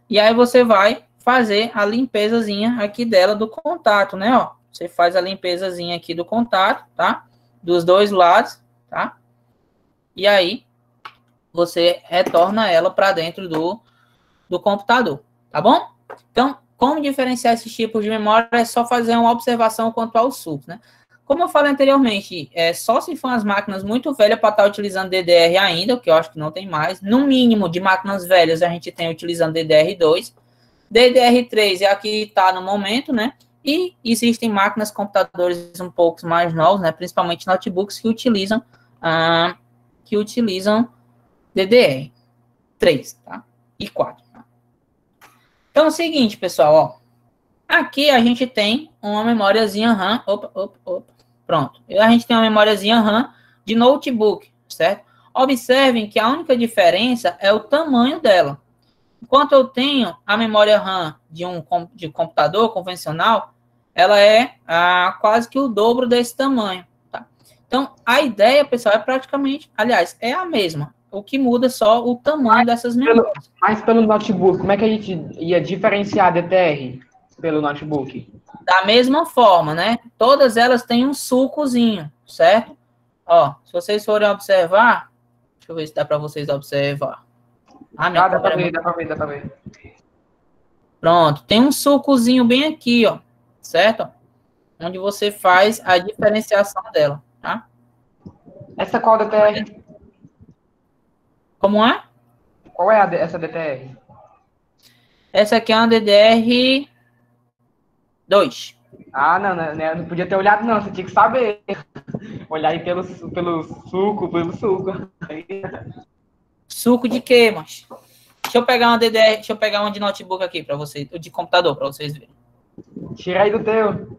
E aí você vai fazer a limpezazinha aqui dela do contato, né, ó? Você faz a limpezazinha aqui do contato, tá? Dos dois lados, tá? E aí você retorna ela para dentro do computador, tá bom? Então, como diferenciar esses tipos de memória é só fazer uma observação quanto ao sulco, né? Como eu falei anteriormente, só se for as máquinas muito velhas para estar utilizando DDR ainda, o que eu acho que não tem mais. No mínimo, de máquinas velhas, a gente tem utilizando DDR2. DDR3 é a que está no momento, né? E existem máquinas, computadores um pouco mais novos, né? Principalmente notebooks que utilizam DDR3, tá? E 4. Tá? Então é o seguinte, pessoal, ó. Aqui a gente tem uma memóriazinha RAM. Pronto. A gente tem uma memóriazinha RAM de notebook, certo? Observem que a única diferença é o tamanho dela. Enquanto eu tenho a memória RAM de computador convencional, ela é quase que o dobro desse tamanho. Tá? Então, a ideia, pessoal, é praticamente, aliás, é a mesma. O que muda é só o tamanho dessas memórias. Mas pelo notebook, como é que a gente ia diferenciar a DTR pelo notebook? Da mesma forma, né? Todas elas têm um sulcozinho, certo? Ó, se vocês forem observar, deixa eu ver se dá para vocês observar. Dá para ver. Pronto, tem um sulcozinho bem aqui, ó, certo? Onde você faz a diferenciação dela, tá? Essa qual DTR? Como é? Qual é essa DTR? Essa aqui é uma DDR2. Ah, não podia ter olhado, não. Você tinha que saber. Olhar aí pelo suco. Suco de quê, mas? Deixa eu pegar uma DDR, deixa eu pegar uma de notebook aqui para vocês, de computador para vocês verem. Tira aí do teu.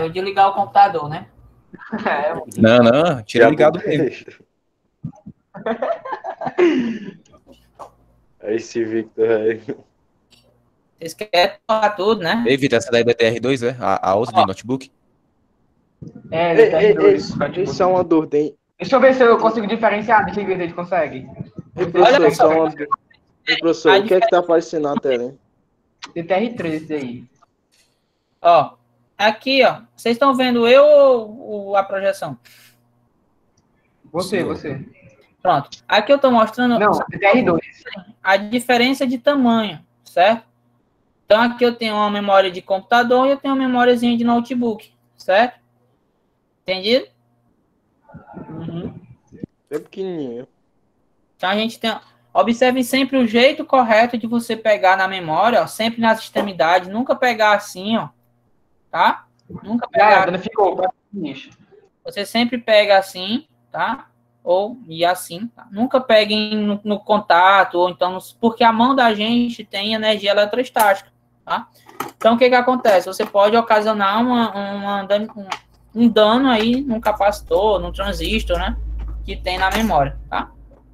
O de ligar o computador, né? Não, tira ligado mesmo. Aí esse Victor aí. Vocês querem falar tudo, né? Ei, Vitor, essa daí é DTR2, é? A outra de notebook? DTR2. Isso é uma dor, tem. Deixa eu ver se eu consigo diferenciar. Deixa eu ver se a gente consegue. Ei, professor, só uma dor. Ei, professor, o que é que tá aparecendo na tela, hein? DTR3 esse aí. Ó, aqui, ó. Vocês estão vendo eu ou a projeção? Você. Pronto. Aqui eu estou mostrando Não, DTR2. a diferença de tamanho, certo? Então, aqui eu tenho uma memória de computador e eu tenho uma memóriazinha de notebook, certo? Entendido? É pequenininho. Então, a gente tem... Observem sempre o jeito correto de você pegar na memória, ó, sempre nas extremidades, nunca pegar assim, ó, tá? Nunca pegar. Danificou. Você sempre pega assim, tá? E assim, tá? Nunca peguem no contato, ou então, porque a mão da gente tem energia eletrostática, tá? Então, o que acontece? Você pode ocasionar um dano aí num capacitor, num transistor, né? Que tem na memória, tá?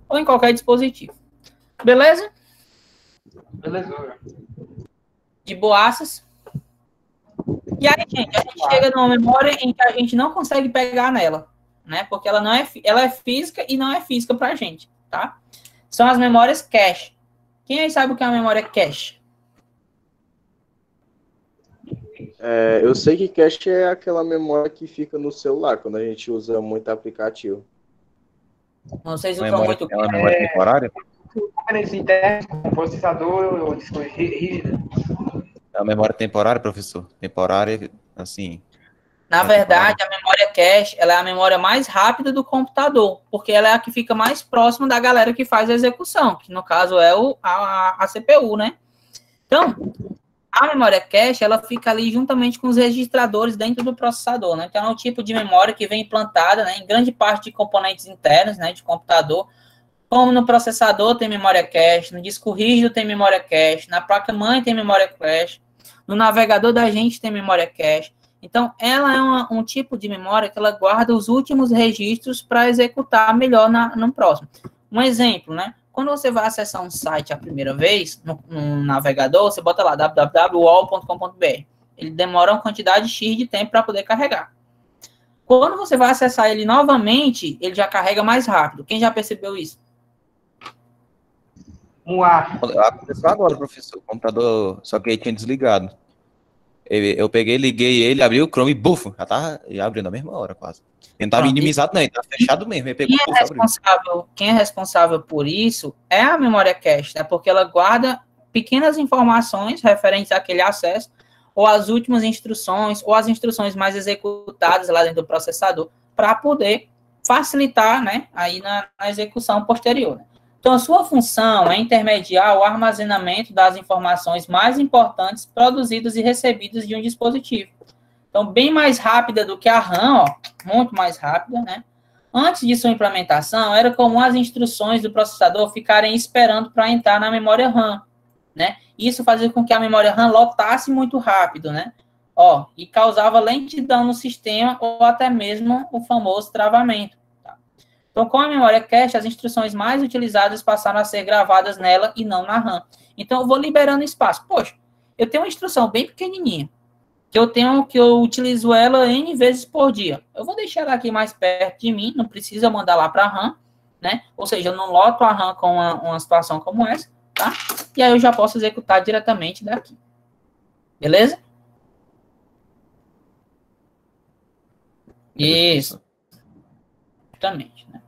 Ou em qualquer dispositivo. Beleza? Beleza. De boaças. E aí, gente, a gente chega numa memória em que a gente não consegue pegar nela, né? Porque ela é física e não é física pra gente, tá? São as memórias cache. Quem aí sabe o que é uma memória cache? Eu sei que cache é aquela memória que fica no celular, quando a gente usa muito aplicativo. Vocês usam muito... É uma memória temporária? Componentes internos, com processador ou disco rígido. É uma memória temporária, professor? Temporária, assim... Na verdade, a memória cache, ela é a memória mais rápida do computador, porque ela é a que fica mais próxima da galera que faz a execução, que no caso é a CPU, né? Então, a memória cache, ela fica ali juntamente com os registradores dentro do processador, né? Então, é um tipo de memória que vem implantada, né, em grande parte de componentes internos, né, de computador, como no processador tem memória cache, no disco rígido tem memória cache, na placa-mãe tem memória cache, no navegador da gente tem memória cache. Então, ela é um tipo de memória que ela guarda os últimos registros para executar melhor no próximo. Um exemplo, né? Quando você vai acessar um site a primeira vez, no navegador, você bota lá www.uol.com.br. Ele demora uma quantidade X de tempo para poder carregar. Quando você vai acessar ele novamente, ele já carrega mais rápido. Quem já percebeu isso? Aconteceu agora, professor. O computador, só que ele tinha desligado. Eu peguei, liguei ele, abri o Chrome e bufo, já tava abrindo na mesma hora quase. Ele não tava minimizado, não, ele tava fechado mesmo. Ele pegou, quem é responsável por isso é a memória cache, né? Porque ela guarda pequenas informações referentes àquele acesso, ou as últimas instruções, ou as instruções mais executadas lá dentro do processador, para poder facilitar, né, aí na execução posterior, né? Então, a sua função é intermediar o armazenamento das informações mais importantes produzidas e recebidas de um dispositivo. Então, bem mais rápida do que a RAM, ó, muito mais rápida, né? Antes de sua implementação, era comum as instruções do processador ficarem esperando para entrar na memória RAM, né? Isso fazia com que a memória RAM lotasse muito rápido, né? Ó, e causava lentidão no sistema ou até mesmo o famoso travamento. Então, com a memória cache, as instruções mais utilizadas passaram a ser gravadas nela e não na RAM. Então, eu vou liberando espaço. Poxa, eu tenho uma instrução bem pequenininha, que eu utilizo ela N vezes por dia. Eu vou deixar ela aqui mais perto de mim, não precisa mandar lá para a RAM, né? Ou seja, eu não loto a RAM com uma situação como essa, tá? E aí eu já posso executar diretamente daqui. Beleza? Isso. Justamente, né?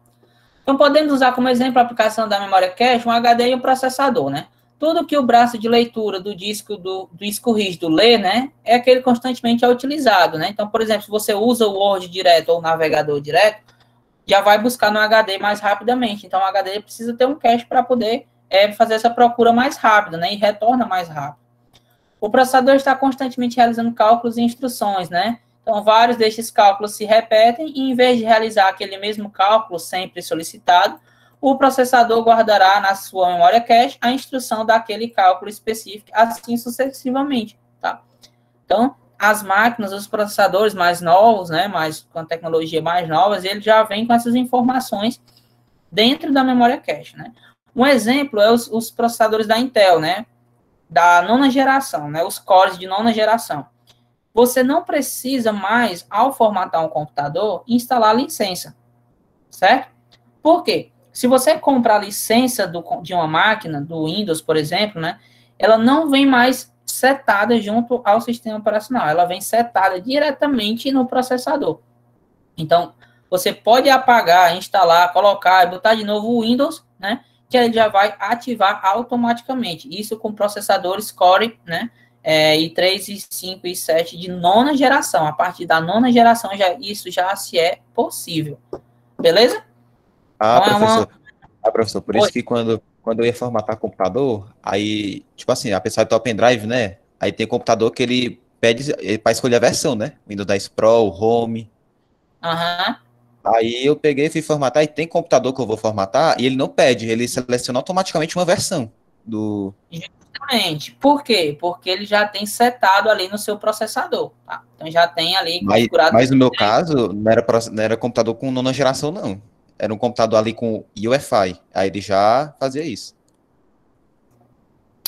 Então, podemos usar como exemplo a aplicação da memória cache, um HD e um processador, né? Tudo que o braço de leitura do disco rígido lê, né, é aquele que constantemente é utilizado, né? Então, por exemplo, se você usa o Word direto ou o navegador direto, já vai buscar no HD mais rapidamente. Então, o HD precisa ter um cache para poder fazer essa procura mais rápida, né? E retorna mais rápido. O processador está constantemente realizando cálculos e instruções, né? Então, vários destes cálculos se repetem e, em vez de realizar aquele mesmo cálculo sempre solicitado, o processador guardará na sua memória cache a instrução daquele cálculo específico, assim sucessivamente, tá? Então, as máquinas, os processadores mais novos, né, com a tecnologia mais novas, eles já vêm com essas informações dentro da memória cache, né? Um exemplo é os processadores da Intel, né, da nona geração, né, os cores de nona geração. Você não precisa mais, ao formatar um computador, instalar licença, certo? Por quê? Se você compra a licença de uma máquina, do Windows, por exemplo, né, ela não vem mais setada junto ao sistema operacional, ela vem setada diretamente no processador. Então, você pode apagar, instalar, colocar e botar de novo o Windows, né, que ele já vai ativar automaticamente. Isso com processadores Core, né, i3, i5 e i7 de nona geração. A partir da nona geração, isso já se é possível. Beleza? Professor, por isso que quando quando eu ia formatar computador, aí, tipo assim, a pessoa tem o pendrive, né? Aí tem computador que ele pede para escolher a versão, né? Windows 10 Pro, Home. Aham. Aí eu peguei e fui formatar, e tem computador que eu vou formatar, e ele não pede, ele seleciona automaticamente uma versão do... Justamente. Por quê? Porque ele já tem setado ali no seu processador, tá? Então já tem ali configurado. Mas no meu caso, não era computador com nona geração, não. Era um computador ali com UEFI. Aí ele já fazia isso.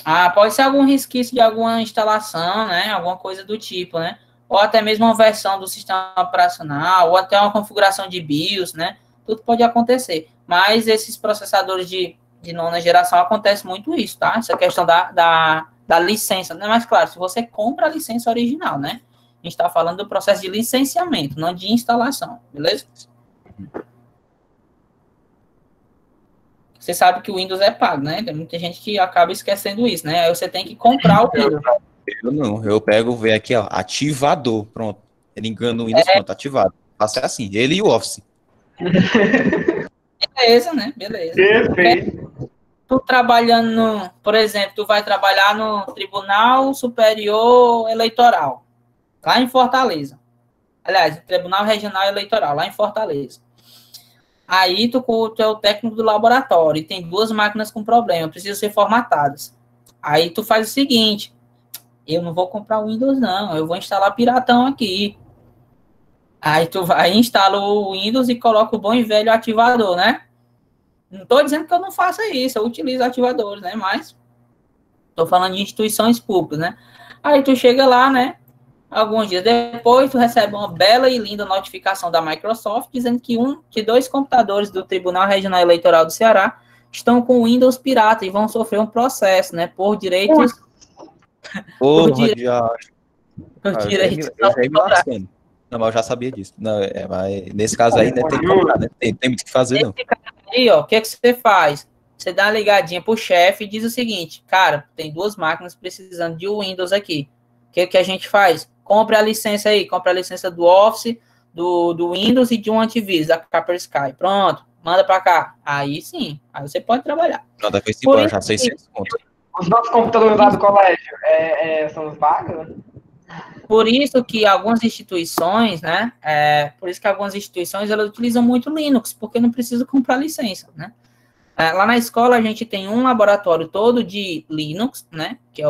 Ah, pode ser algum resquício de alguma instalação, né? Alguma coisa do tipo, né? Ou até mesmo uma versão do sistema operacional, ou até uma configuração de BIOS, né? Tudo pode acontecer. Mas esses processadores de nona geração acontece muito isso, tá? Essa questão da licença, né? Mas claro, se você compra a licença original, né? A gente está falando do processo de licenciamento, não de instalação, beleza? Você sabe que o Windows é pago, né? Tem muita gente que acaba esquecendo isso, né? Aí você tem que comprar o Windows. Eu não, eu pego, ver aqui, ó, ativador, pronto. Ele engana o Windows, pronto, ativado. Faça assim, ele e o Office. Beleza, né? Beleza. Perfeito. Tu trabalhando, por exemplo, tu vai trabalhar no Tribunal Superior Eleitoral, lá em Fortaleza. Aliás, Tribunal Regional Eleitoral, lá em Fortaleza. Aí tu é o técnico do laboratório e tem 2 máquinas com problema, precisam ser formatadas. Aí tu faz o seguinte, eu não vou comprar o Windows não, eu vou instalar piratão aqui. Aí tu vai, instala o Windows e coloca o bom e velho ativador, né? Não estou dizendo que eu não faça isso, eu utilizo ativadores, né? Mas estou falando de instituições públicas, né? Aí tu chega lá, né? Alguns dias depois, tu recebe uma bela e linda notificação da Microsoft dizendo que 2 computadores do Tribunal Regional Eleitoral do Ceará estão com Windows pirata e vão sofrer um processo, né? Por direitos... Porra, já... por direitos Eu já ia me lascando. Não, mas eu já sabia disso. Não, mas nesse caso aí, né, tem que comprar, né? Tem muito o que fazer, não. Aí, ó, o que é que você faz? Você dá uma ligadinha pro chefe e diz o seguinte, cara, tem 2 máquinas precisando de Windows aqui. O que é que a gente faz? Compre a licença aí, compre a licença do Office, do Windows e de um antivírus, da Kaspersky. Pronto, manda pra cá. Aí sim, aí você pode trabalhar. Não, depois se embora, já 600 conto. Os nossos computadores lá do colégio são vagas? Por isso que algumas instituições, né, por isso que algumas instituições, elas utilizam muito Linux, porque não precisa comprar licença, né. Lá na escola a gente tem um laboratório todo de Linux, né, que é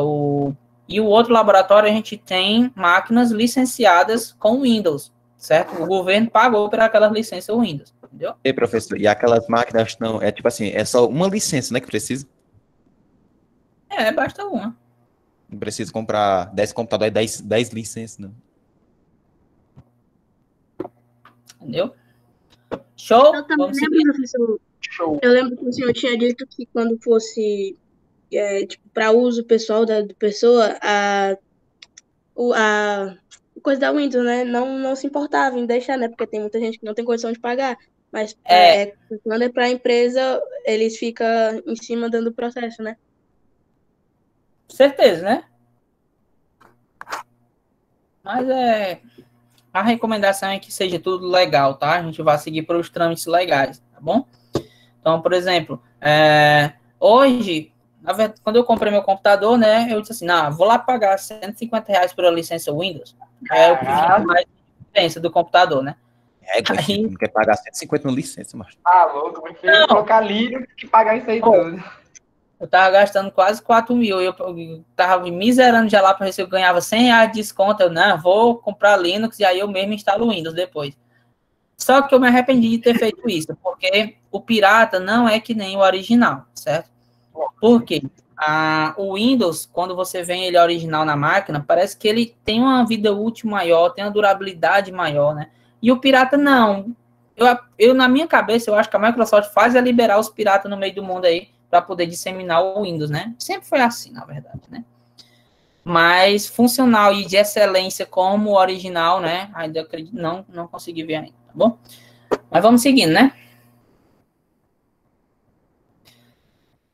e o outro laboratório a gente tem máquinas licenciadas com Windows, certo? O governo pagou por aquelas licenças Windows, entendeu? E professor, e aquelas máquinas não, é tipo assim, é só uma licença, né, que precisa? Basta uma. Não precisa comprar 10 computadores, 10 licenças, não. Entendeu? Show? Eu também lembro, professor. Show. Eu lembro que o senhor tinha dito que quando fosse tipo, para uso pessoal da pessoa, a coisa da Windows, né? Não se importava em deixar, né? Porque tem muita gente que não tem condição de pagar. Mas quando é para a empresa, eles ficam em cima dando o processo, né? Certeza, né? Mas a recomendação é que seja tudo legal, tá? A gente vai seguir para os trâmites legais, tá bom? Então, por exemplo, hoje, na verdade, quando eu comprei meu computador, né, eu disse assim, não, vou lá pagar R$150 por uma licença Windows. É o que mais diferença do computador, né? Aí, não quer pagar 150 no licença, macho. Ah, louco, prefiro colocar Linux que pagar isso aí tudo. Eu tava gastando quase 4 mil, eu tava me miserando já lá para ver se eu ganhava R$100 de desconto. Eu, não, vou comprar Linux e aí eu mesmo instalo o Windows depois. Só que eu me arrependi de ter feito isso, porque o pirata não é que nem o original, certo? Por quê? O Windows, quando você vê ele original na máquina, parece que ele tem uma vida útil maior, tem uma durabilidade maior, né? E o pirata não. Eu na minha cabeça, eu acho que a Microsoft faz liberar os piratas no meio do mundo aí, para poder disseminar o Windows, né? Sempre foi assim, na verdade, né? Mas funcional e de excelência como o original, né? Ainda acredito, não consegui ver ainda, tá bom? Mas vamos seguindo, né?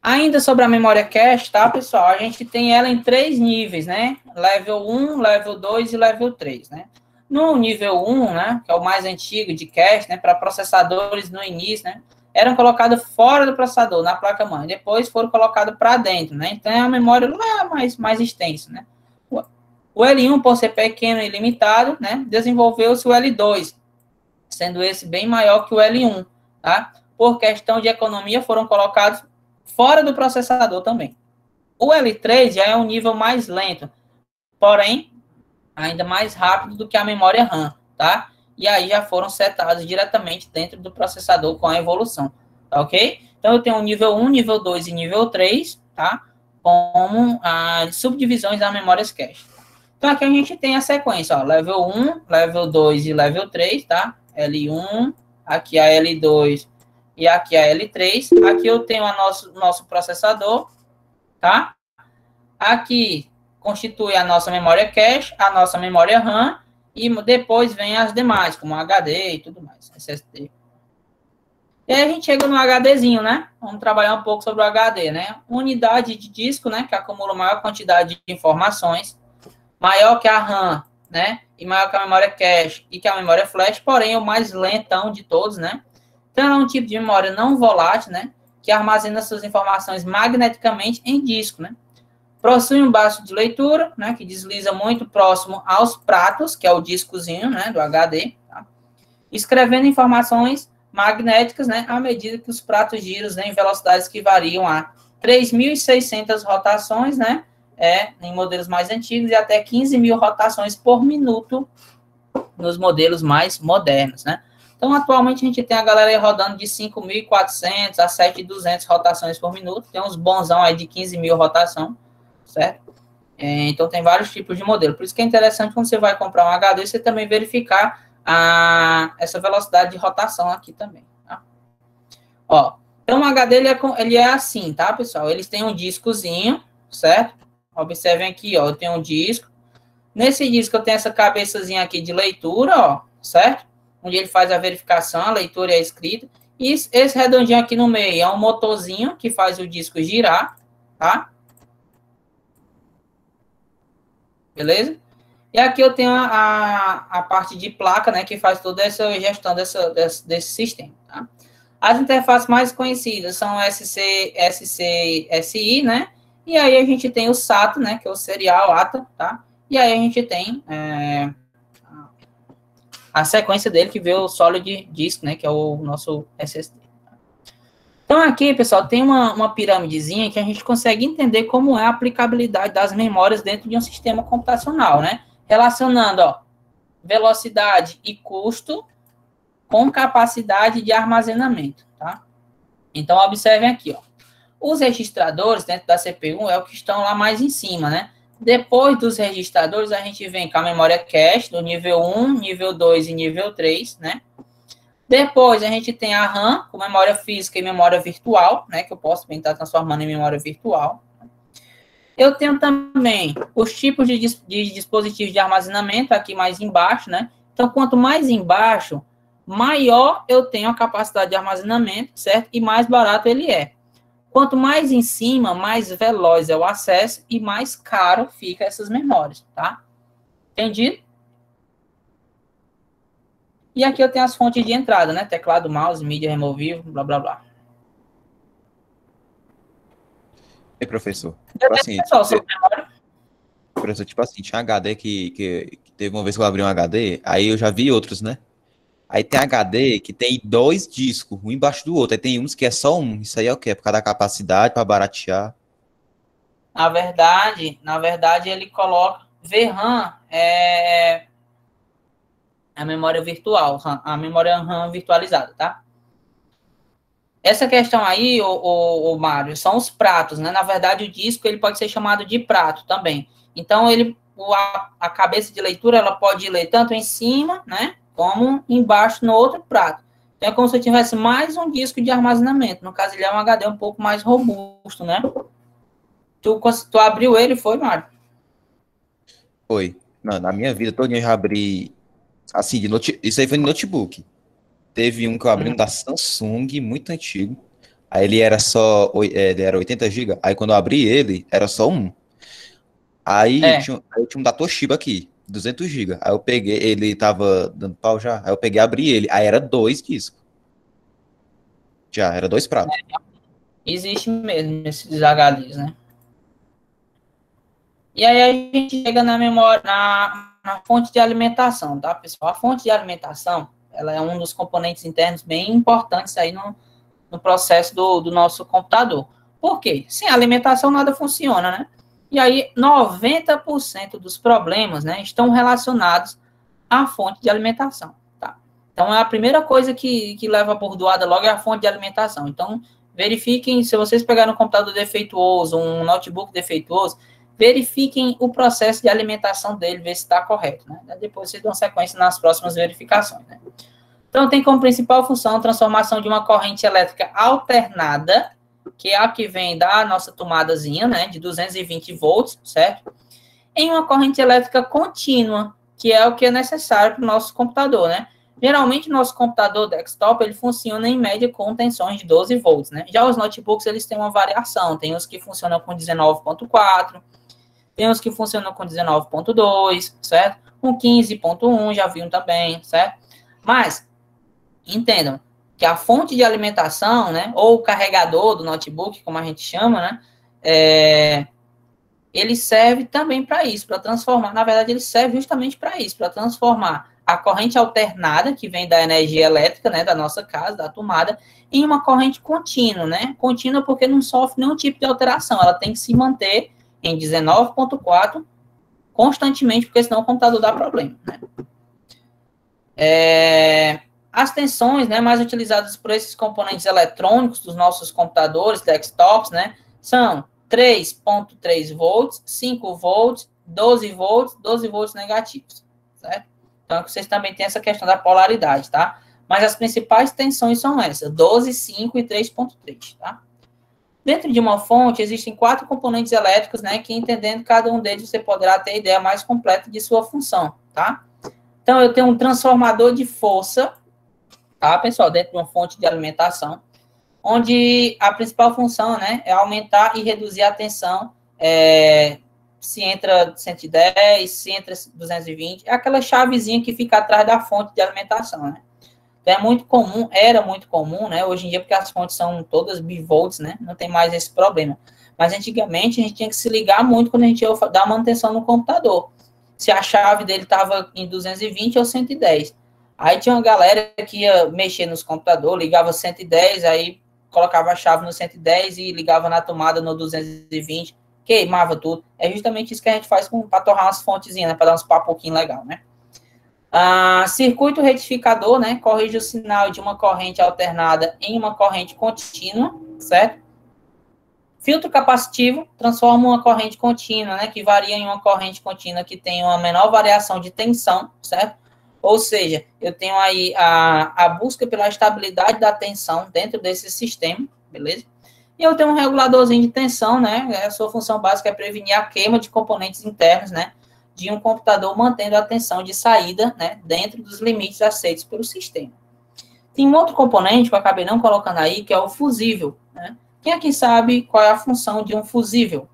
Ainda sobre a memória cache, tá, pessoal? A gente tem ela em 3 níveis, né? Level 1, Level 2 e Level 3, né? No nível 1, né, que é o mais antigo de cache, né, para processadores no início, né, eram colocados fora do processador, na placa-mãe, depois foram colocados para dentro, né? Então, é a memória lá mais extensa, né? O L1, por ser pequeno e limitado, né, desenvolveu-se o L2, sendo esse bem maior que o L1, tá? Por questão de economia, foram colocados fora do processador também. O L3 já é um nível mais lento, porém, ainda mais rápido do que a memória RAM, tá? E aí já foram setados diretamente dentro do processador com a evolução, tá ok? Então, eu tenho o nível 1, nível 2 e nível 3, tá? Como as subdivisões das memórias cache. Então, aqui a gente tem a sequência, ó, level 1, level 2 e level 3, tá? L1, aqui a L2 e aqui a L3. Aqui eu tenho o nosso processador, tá? Aqui constitui a nossa memória cache, a nossa memória RAM, e depois vem as demais, como HD e tudo mais, SSD. E aí a gente chega no HDzinho, né? Vamos trabalhar um pouco sobre o HD, né? Unidade de disco, né? Que acumula maior quantidade de informações, maior que a RAM, né? E maior que a memória cache e que a memória flash, porém, o mais lentão de todos, né? Então, é um tipo de memória não volátil, né? Que armazena suas informações magneticamente em disco, né? Possui um baixo de leitura, né? Que desliza muito próximo aos pratos, que é o discozinho, né? Do HD, tá? Escrevendo informações magnéticas, né? À medida que os pratos giram, né, em velocidades que variam a 3.600 rotações, né? Em modelos mais antigos, e até 15.000 rotações por minuto nos modelos mais modernos, né? Então, atualmente, a gente tem a galera aí rodando de 5.400 a 7.200 rotações por minuto. Tem uns bonzão aí de 15.000 rotação, certo? Então, tem vários tipos de modelo. Por isso que é interessante, quando você vai comprar um HD, você também verificar essa velocidade de rotação aqui também, tá? Ó, então, o HD, ele é assim, tá, pessoal? Eles têm um discozinho, certo? Observem aqui, ó, eu tenho um disco. Nesse disco eu tenho essa cabeçazinha aqui de leitura, ó, certo? Onde ele faz a verificação, a leitura e a escrita. E esse redondinho aqui no meio é um motorzinho que faz o disco girar, tá? Beleza? E aqui eu tenho a parte de placa, né, que faz toda essa gestão desse sistema, tá? As interfaces mais conhecidas são SC, SC, SI, né? E aí a gente tem o SATA, né, que é o Serial ATA, tá? E aí a gente tem a sequência dele, que vê o Solid Disk, né, que é o nosso SSD. Então aqui, pessoal, tem uma piramidezinha que a gente consegue entender como é a aplicabilidade das memórias dentro de um sistema computacional, né? Relacionando, ó, velocidade e custo com capacidade de armazenamento, tá? Então, observem aqui, ó. Os registradores dentro da CPU é o que estão lá mais em cima, né? Depois dos registradores, a gente vem com a memória cache do nível 1, nível 2 e nível 3, né? Depois, a gente tem a RAM, com memória física e memória virtual, né? Que eu posso bem estar transformando em memória virtual. Eu tenho também os tipos de dispositivos de armazenamento, aqui mais embaixo, né? Então, quanto mais embaixo, maior eu tenho a capacidade de armazenamento, certo? E mais barato ele é. Quanto mais em cima, mais veloz é o acesso e mais caro fica essas memórias, tá? Entendido? E aqui eu tenho as fontes de entrada, né? Teclado, mouse, mídia removível, blá, blá, blá. E professor? Tipo assim, professor, tipo assim, tinha HD que teve uma vez que eu abri um HD, aí eu já vi outros, né? Aí tem HD que tem 2 discos, um embaixo do outro. Aí tem uns que é só um. Isso aí é o quê? É por causa da capacidade, para baratear. Na verdade, ele coloca... VRAM é a memória virtual, a memória RAM virtualizada, tá? Essa questão aí, o Mário, são os pratos, né? Na verdade, o disco ele pode ser chamado de prato também. Então, a cabeça de leitura ela pode ler tanto em cima, né? Como embaixo no outro prato. Então, é como se eu tivesse mais um disco de armazenamento. No caso, ele é um HD um pouco mais robusto, né? Tu abriu ele, foi, Mário? Foi. Não, na minha vida toda eu já abri, assim, isso aí foi no notebook. Teve um que eu abri, um da Samsung, muito antigo. Aí ele era ele era 80 GB. Aí quando eu abri ele, era só um. Aí eu tinha um da Toshiba aqui, 200 GB. Aí eu peguei, ele tava dando pau já. Aí eu peguei e abri ele. Aí era 2 discos. Já, era 2 pratos. Existe mesmo esses HDs, né? E aí a gente chega na memória, na fonte de alimentação, tá, pessoal? A fonte de alimentação, ela é um dos componentes internos bem importantes aí no processo do nosso computador. Por quê? Sem alimentação nada funciona, né? E aí 90% dos problemas, né, estão relacionados à fonte de alimentação, tá? Então, é a primeira coisa que leva a bordoada logo é a fonte de alimentação. Então, verifiquem, se vocês pegarem um computador defeituoso, um notebook defeituoso, verifiquem o processo de alimentação dele, ver se está correto, né? Depois vocês dão sequência nas próximas verificações, né? Então, tem como principal função a transformação de uma corrente elétrica alternada, que é a que vem da nossa tomadazinha, né, de 220 volts, certo? Em uma corrente elétrica contínua, que é o que é necessário para o nosso computador, né? Geralmente, o nosso computador desktop, ele funciona em média com tensões de 12 volts, né? Já os notebooks, eles têm uma variação. Tem os que funcionam com 19.4, tem os que funcionam com 19.2, certo? Com 15.1, já viram também, certo? Mas, entendam que a fonte de alimentação, né, ou o carregador do notebook, como a gente chama, né, ele serve também para isso, para transformar, na verdade, ele serve justamente para isso, para transformar a corrente alternada, que vem da energia elétrica, né, da nossa casa, da tomada, em uma corrente contínua, né, contínua porque não sofre nenhum tipo de alteração, ela tem que se manter em 19.4 constantemente, porque senão o computador dá problema, né. As tensões, né, mais utilizadas por esses componentes eletrônicos dos nossos computadores, desktops, né, são 3.3 volts, 5 volts, 12 volts negativos, certo? Então, vocês também têm essa questão da polaridade, tá? Mas as principais tensões são essas, 12, 5 e 3.3, tá? Dentro de uma fonte, existem 4 componentes elétricos, né, que entendendo cada um deles, você poderá ter a ideia mais completa de sua função, tá? Então, eu tenho um transformador de força, tá, pessoal, dentro de uma fonte de alimentação, onde a principal função, né, é aumentar e reduzir a tensão, se entra 110, se entra 220, é aquela chavezinha que fica atrás da fonte de alimentação, né. Então, é muito comum, era muito comum, né, hoje em dia, porque as fontes são todas bivolts, né, não tem mais esse problema. Mas, antigamente, a gente tinha que se ligar muito quando a gente ia dar manutenção no computador. Se a chave dele estava em 220 ou 110. Aí tinha uma galera que ia mexer nos computadores, ligava 110, aí colocava a chave no 110 e ligava na tomada no 220, queimava tudo. É justamente isso que a gente faz para torrar umas fontezinhas, né, para dar uns papoquinhos legal, né? Circuito retificador, né, corrige o sinal de uma corrente alternada em uma corrente contínua, certo? Filtro capacitivo transforma uma corrente contínua, né, que varia em uma corrente contínua que tem uma menor variação de tensão, certo? Ou seja, eu tenho aí a busca pela estabilidade da tensão dentro desse sistema, beleza? E eu tenho um reguladorzinho de tensão, né? A sua função básica é prevenir a queima de componentes internos, né? De um computador mantendo a tensão de saída, né? Dentro dos limites aceitos pelo sistema. Tem um outro componente que eu acabei não colocando aí, que é o fusível, né? Quem aqui sabe qual é a função de um fusível?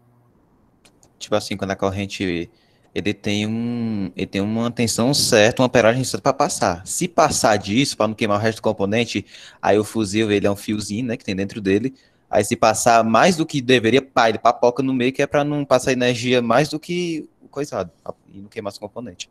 Tipo assim, quando a corrente... Ele tem uma tensão certa, uma amperagem certa para passar. Se passar disso, para não queimar o resto do componente, aí o fusível, ele é um fiozinho, né, que tem dentro dele. Aí se passar mais do que deveria, pá, ele papoca no meio, que é para não passar energia mais do que o coisado, e não queimar os componentes.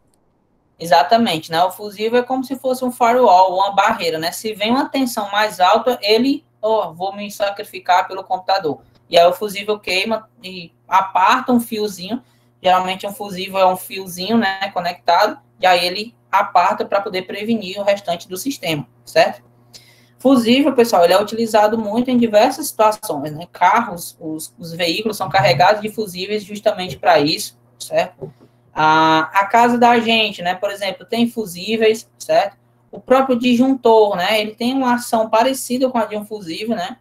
Exatamente, né? O fusível é como se fosse um firewall, uma barreira, né? Se vem uma tensão mais alta, ele, vou me sacrificar pelo computador. E aí o fusível queima e aparta um fiozinho. Geralmente um fusível é um fiozinho, né, conectado, e aí ele aparta para poder prevenir o restante do sistema, certo? Fusível, pessoal, ele é utilizado muito em diversas situações, né? Carros, os veículos são carregados de fusíveis justamente para isso, certo? A casa da gente, né, por exemplo, tem fusíveis, certo? O próprio disjuntor, né, ele tem uma ação parecida com a de um fusível, né?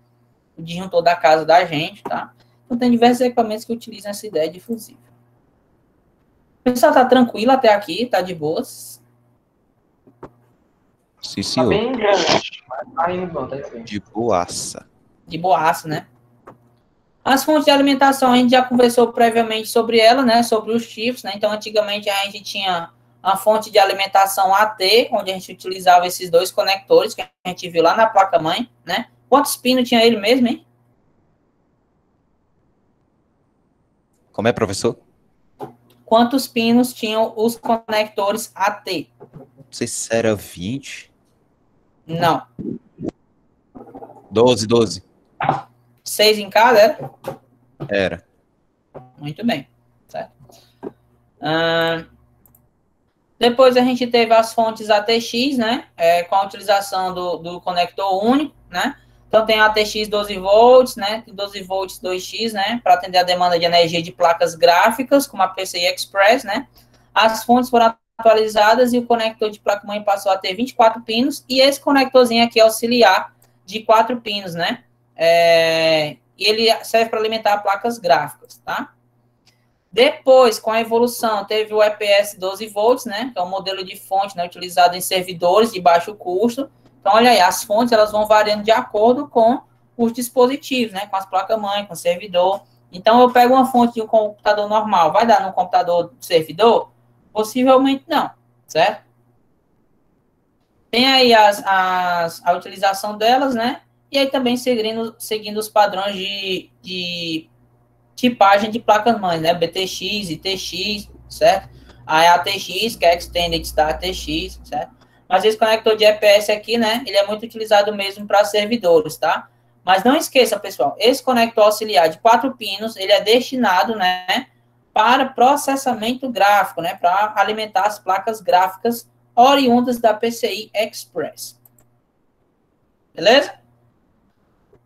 O disjuntor da casa da gente, tá? Então tem diversos equipamentos que utilizam essa ideia de fusível. O pessoal tá tranquilo até aqui, tá de boas? Sim, senhor. Tá bem grande, mas tá indo bom, tá assim. De boaça. De boaça, né? As fontes de alimentação, a gente já conversou previamente sobre ela, né? Sobre os chips, né? Então, antigamente, a gente tinha a fonte de alimentação AT, onde a gente utilizava esses dois conectores que a gente viu lá na placa-mãe, né? Quantos pinos tinha ele mesmo, hein? Como é, professor? Quantos pinos tinham os conectores AT? Não sei se era 20. Não. 12. 6 em cada, era? Era. Muito bem. Certo? Depois a gente teve as fontes ATX, né? Com a utilização do conector único, né? Então tem a ATX 12 volts, né? 12 volts 2X, né? Para atender a demanda de energia de placas gráficas, como a PCI Express, né? As fontes foram atualizadas e o conector de placa-mãe passou a ter 24 pinos, e esse conectorzinho aqui auxiliar de 4 pinos, né? E ele serve para alimentar placas gráficas, tá? Depois, com a evolução, teve o EPS 12 volts, né? Que é um modelo de fonte, né, utilizado em servidores de baixo custo. Então, olha aí, as fontes elas vão variando de acordo com os dispositivos, né? Com as placas-mãe, com o servidor. Então, eu pego uma fonte de um computador normal, vai dar no computador do servidor? Possivelmente não, certo? Tem aí a utilização delas, né? E aí também seguindo os padrões de tipagem de placas-mães, né? BTX e TX, certo? Aí a ATX, que é Extended da ATX, certo? Mas esse conector de EPS aqui, né? Ele é muito utilizado mesmo para servidores, tá? Mas não esqueça, pessoal, esse conector auxiliar de 4 pinos, ele é destinado, né, para processamento gráfico, né? Para alimentar as placas gráficas oriundas da PCI Express. Beleza?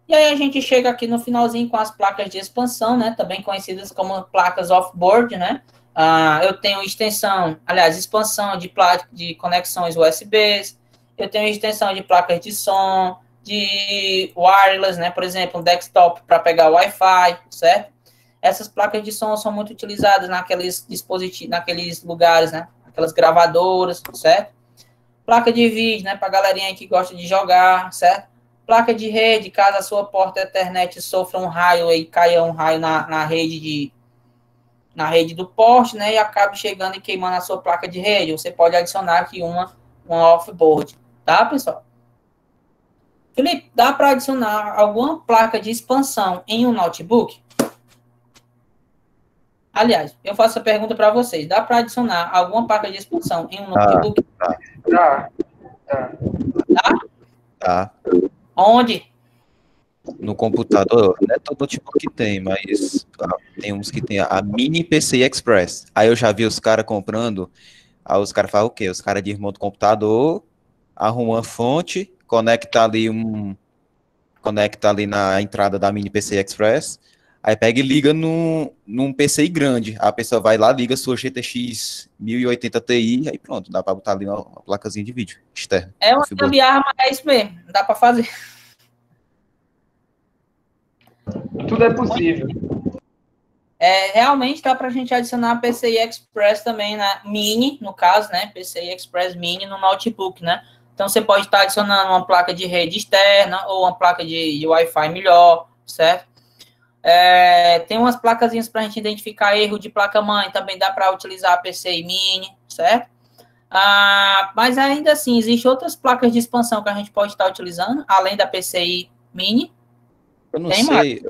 E aí a gente chega aqui no finalzinho com as placas de expansão, né? Também conhecidas como placas off-board, né? Eu tenho expansão de conexões USBs, eu tenho extensão de placas de som, de wireless, né? Por exemplo, um desktop para pegar Wi-Fi, certo? Essas placas de som são muito utilizadas naqueles dispositivos, naqueles lugares, né? Aquelas gravadoras, certo? Placa de vídeo, né? Para a galerinha que gosta de jogar, certo? Placa de rede, caso a sua porta Ethernet sofra um raio e caia um raio na rede do poste, né, e acabe chegando e queimando a sua placa de rede. Você pode adicionar aqui uma off-board, tá, pessoal? Felipe, dá para adicionar alguma placa de expansão em um notebook? Aliás, eu faço a pergunta para vocês. Dá para adicionar alguma placa de expansão em um notebook? Tá. Onde? No computador, não é todo notebook que tem, mas tem uns que tem a mini PCI Express. Aí eu já vi os caras comprando, aí os caras falam o quê? Os caras desmontam o computador, arrumam a fonte, conecta ali na entrada da mini PCI Express, aí pega e liga num PCI grande. A pessoa vai lá, liga sua GTX 1080 Ti, aí pronto, dá para botar ali uma placazinha de vídeo externa. É uma gambiarra, mas é isso mesmo, dá para fazer. Tudo é possível. Realmente dá para a gente adicionar a PCI Express também na Mini, no caso, né? PCI Express Mini no notebook, né? Então você pode estar adicionando uma placa de rede externa ou uma placa de Wi-Fi melhor, certo? Tem umas placazinhas para a gente identificar erro de placa-mãe, também dá para utilizar a PCI Mini, certo? Mas ainda assim, existem outras placas de expansão que a gente pode estar utilizando, além da PCI Mini. Eu não sei.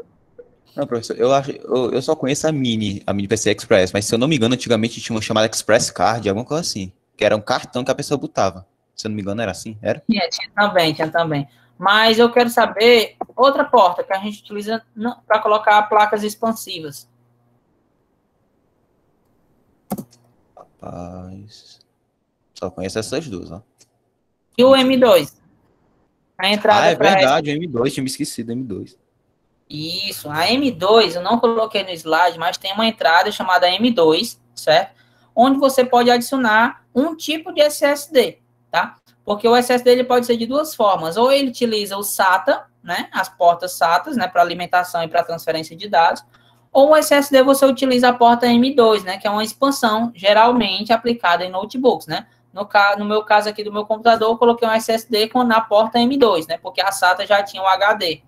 Não, professor, eu só conheço a Mini PCI Express, mas se eu não me engano, antigamente tinha uma chamada Express Card, alguma coisa assim, que era um cartão que a pessoa botava. Se eu não me engano, era assim? Era? Tinha também. Mas eu quero saber outra porta que a gente utiliza para colocar placas expansivas. Rapaz, só conheço essas duas, ó. E o M2? A entrada é verdade, o M2, tinha me esquecido, M2. Isso, a M2, eu não coloquei no slide, mas tem uma entrada chamada M2, certo? Onde você pode adicionar um tipo de SSD, tá? Porque o SSD ele pode ser de duas formas. Ou ele utiliza o SATA, né? As portas SATA, né? Para alimentação e para transferência de dados. Ou o SSD você utiliza a porta M2, né? Que é uma expansão geralmente aplicada em notebooks, né? No meu caso aqui do meu computador, eu coloquei um SSD na porta M2, né? Porque a SATA já tinha o HD,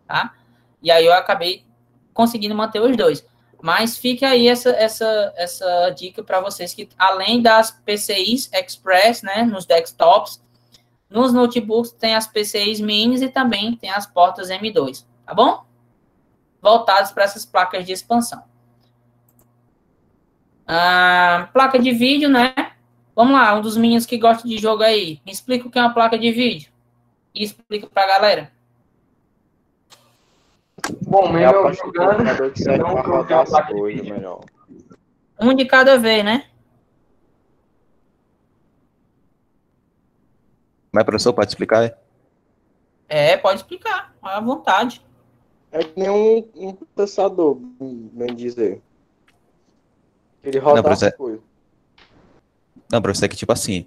tá? E aí eu acabei conseguindo manter os dois. Mas fica aí essa dica para vocês que, além das PCIs Express, né, nos desktops, Nos notebooks tem as PCIs minis e também tem as portas M2, tá bom? Voltados para essas placas de expansão. Placa de vídeo, né? Vamos lá, um dos meninos que gosta de jogo aí. Me explica o que é uma placa de vídeo. E explica pra galera. Bom, É a mesmo eu parte do jogando, computador que serve não para eu tenho rodar uma as placa de coisas vídeo. melhor. Um de cada vez, né? Mas, professor, pode explicar? Pode explicar, à vontade. É que nem um processador, bem dizer. Ele roda Não, as professor, coisas. não, professor, é que tipo assim,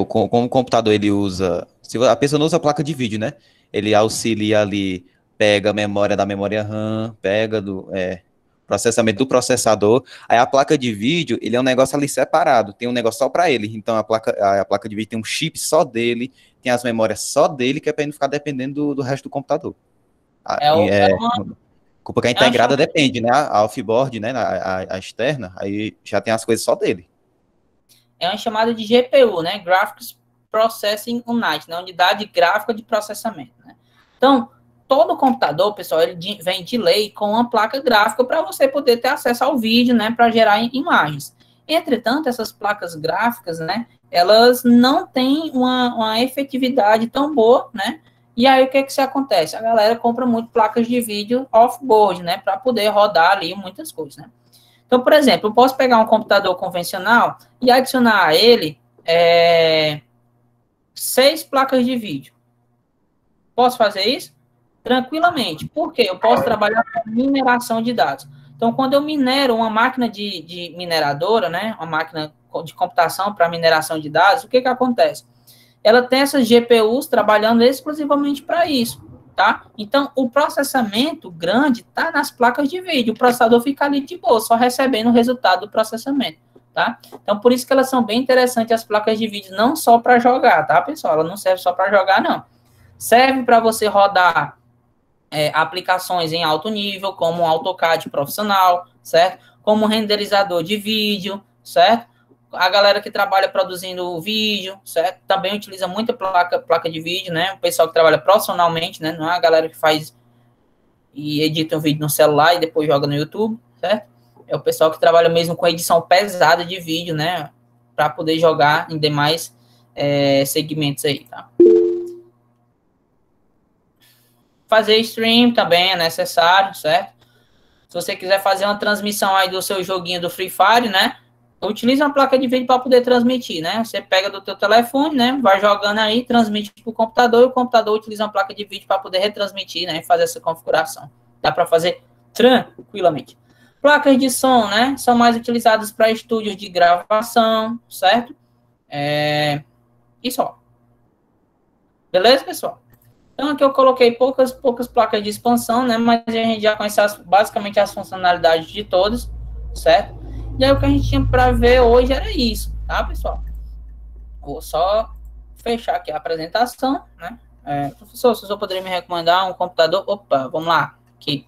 como o computador ele usa, se a pessoa não usa placa de vídeo, né? Ele auxilia ali, pega a memória da memória RAM, pega do processamento do processador. Aí a placa de vídeo, ele é um negócio ali separado, tem um negócio só para ele. Então a placa de vídeo tem um chip só dele, tem as memórias só dele, que é para ele não ficar dependendo do resto do computador. Porque a integrada depende, né? A offboard, né? A externa, aí já tem as coisas só dele. É uma chamada de GPU, né? Graphics Processing Unit, né? Unidade gráfica de processamento, né? Então, todo computador, pessoal, ele vem de lei com uma placa gráfica para você poder ter acesso ao vídeo, né? Para gerar imagens. Entretanto, essas placas gráficas, né? Elas não têm uma efetividade tão boa, né? E aí, o que se acontece? A galera compra muito placas de vídeo off-board, né? Para poder rodar ali muitas coisas, né? Então, por exemplo, eu posso pegar um computador convencional e adicionar a ele 6 placas de vídeo. Posso fazer isso? Tranquilamente. Por quê? Eu posso trabalhar com mineração de dados. Então, quando eu minero uma máquina de mineradora, né? Uma máquina de computação para mineração de dados, o que acontece? Ela tem essas GPUs trabalhando exclusivamente para isso, tá? Então, o processamento grande está nas placas de vídeo. O processador fica ali de boa, só recebendo o resultado do processamento, tá? Então, por isso que elas são bem interessantes, as placas de vídeo, não só para jogar, tá, pessoal? Ela não serve só para jogar, não. Serve para você rodar aplicações em alto nível, como um AutoCAD profissional, certo? Como um renderizador de vídeo, certo? A galera que trabalha produzindo vídeo, certo? Também utiliza muita placa de vídeo, né? O pessoal que trabalha profissionalmente, né? Não é a galera que faz e edita um vídeo no celular e depois joga no YouTube, certo? É o pessoal que trabalha mesmo com edição pesada de vídeo, né? Para poder jogar em demais segmentos aí, tá? Fazer stream também é necessário, certo? Se você quiser fazer uma transmissão aí do seu joguinho do Free Fire, né? Utiliza uma placa de vídeo para poder transmitir, né? Você pega do teu telefone, né? Vai jogando aí, transmite para o computador, e o computador utiliza uma placa de vídeo para poder retransmitir, né? E fazer essa configuração. Dá para fazer tranquilamente. Placas de som, né? São mais utilizadas para estúdios de gravação, certo? E só. Beleza, pessoal? Então, aqui eu coloquei poucas placas de expansão, né? Mas a gente já conhece basicamente as funcionalidades de todas, certo? E aí, o que a gente tinha para ver hoje era isso, tá, pessoal? Vou só fechar aqui a apresentação, né? Professor, se o senhor poderia me recomendar um computador? Opa, vamos lá, aqui.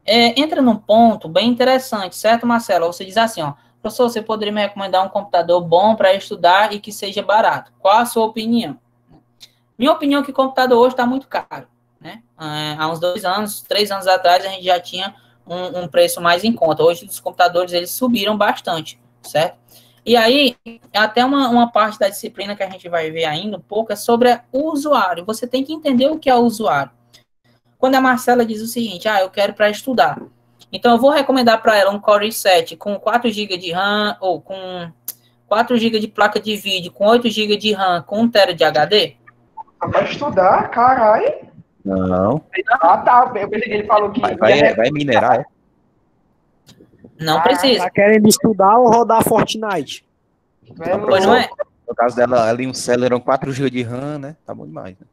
Entra num ponto bem interessante, certo, Marcelo? Você diz assim, ó, professor, você poderia me recomendar um computador bom para estudar e que seja barato? Qual a sua opinião? Minha opinião é que o computador hoje está muito caro, né? Há uns 2 anos, 3 anos atrás, a gente já tinha um preço mais em conta. Hoje, os computadores, eles subiram bastante, certo? E aí, até uma parte da disciplina que a gente vai ver ainda um pouco é sobre o usuário. Você tem que entender o que é o usuário. Quando a Marcela diz o seguinte, eu quero para estudar. Então, eu vou recomendar para ela um Core i7 com 4 GB de RAM, ou com 4 GB de placa de vídeo, com 8 GB de RAM, com 1 TB de HD? Vai estudar, caralho. Não. Tá. Eu pensei que ele falou que... Vai minerar, é? Não precisa. Tá querendo estudar ou rodar Fortnite? Pois não é? No caso dela, ali um Celeron 4 GB de RAM, né? Tá bom demais, né?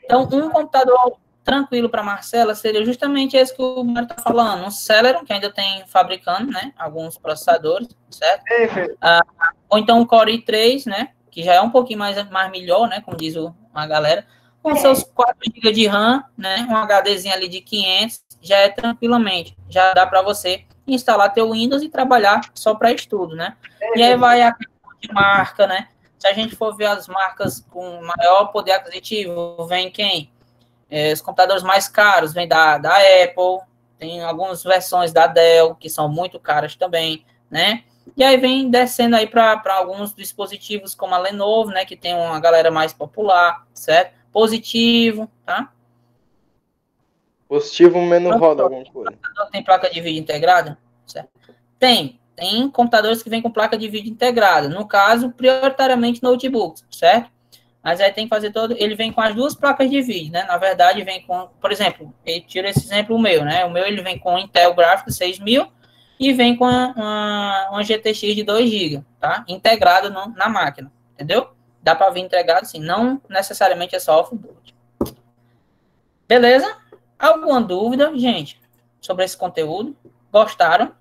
Então, um computador tranquilo para Marcela seria justamente esse que o Mário está falando. Um Celeron, que ainda tem fabricando, né? Alguns processadores, certo? Ou então um Core i3, né? Que já é um pouquinho mais melhor, né? Como diz a galera. Com seus 4 GB de RAM, né? Um HDzinho ali de 500, já é tranquilamente. Já dá para você instalar teu Windows e trabalhar só para estudo, né? E aí vai a questão de marca, né? Se a gente for ver as marcas com maior poder aquisitivo, vem quem? Os computadores mais caros, vem da Apple, tem algumas versões da Dell, que são muito caras também, né? E aí vem descendo aí para alguns dispositivos como a Lenovo, né? Que tem uma galera mais popular, certo? Positivo, tá? Positivo menos roda alguma coisa. Tem placa de vídeo integrada? Certo? Tem computadores que vêm com placa de vídeo integrada. No caso, prioritariamente notebooks, certo? Mas aí tem que fazer todo... Ele vem com as duas placas de vídeo, né? Na verdade, vem com... Por exemplo, ele tira esse exemplo meu, né? O meu, ele vem com Intel Graphics 6000 e vem com uma GTX de 2 GB, tá? Integrado na máquina, entendeu? Dá para vir integrado, sim. Não necessariamente é só off-board. Beleza? Alguma dúvida, gente, sobre esse conteúdo? Gostaram?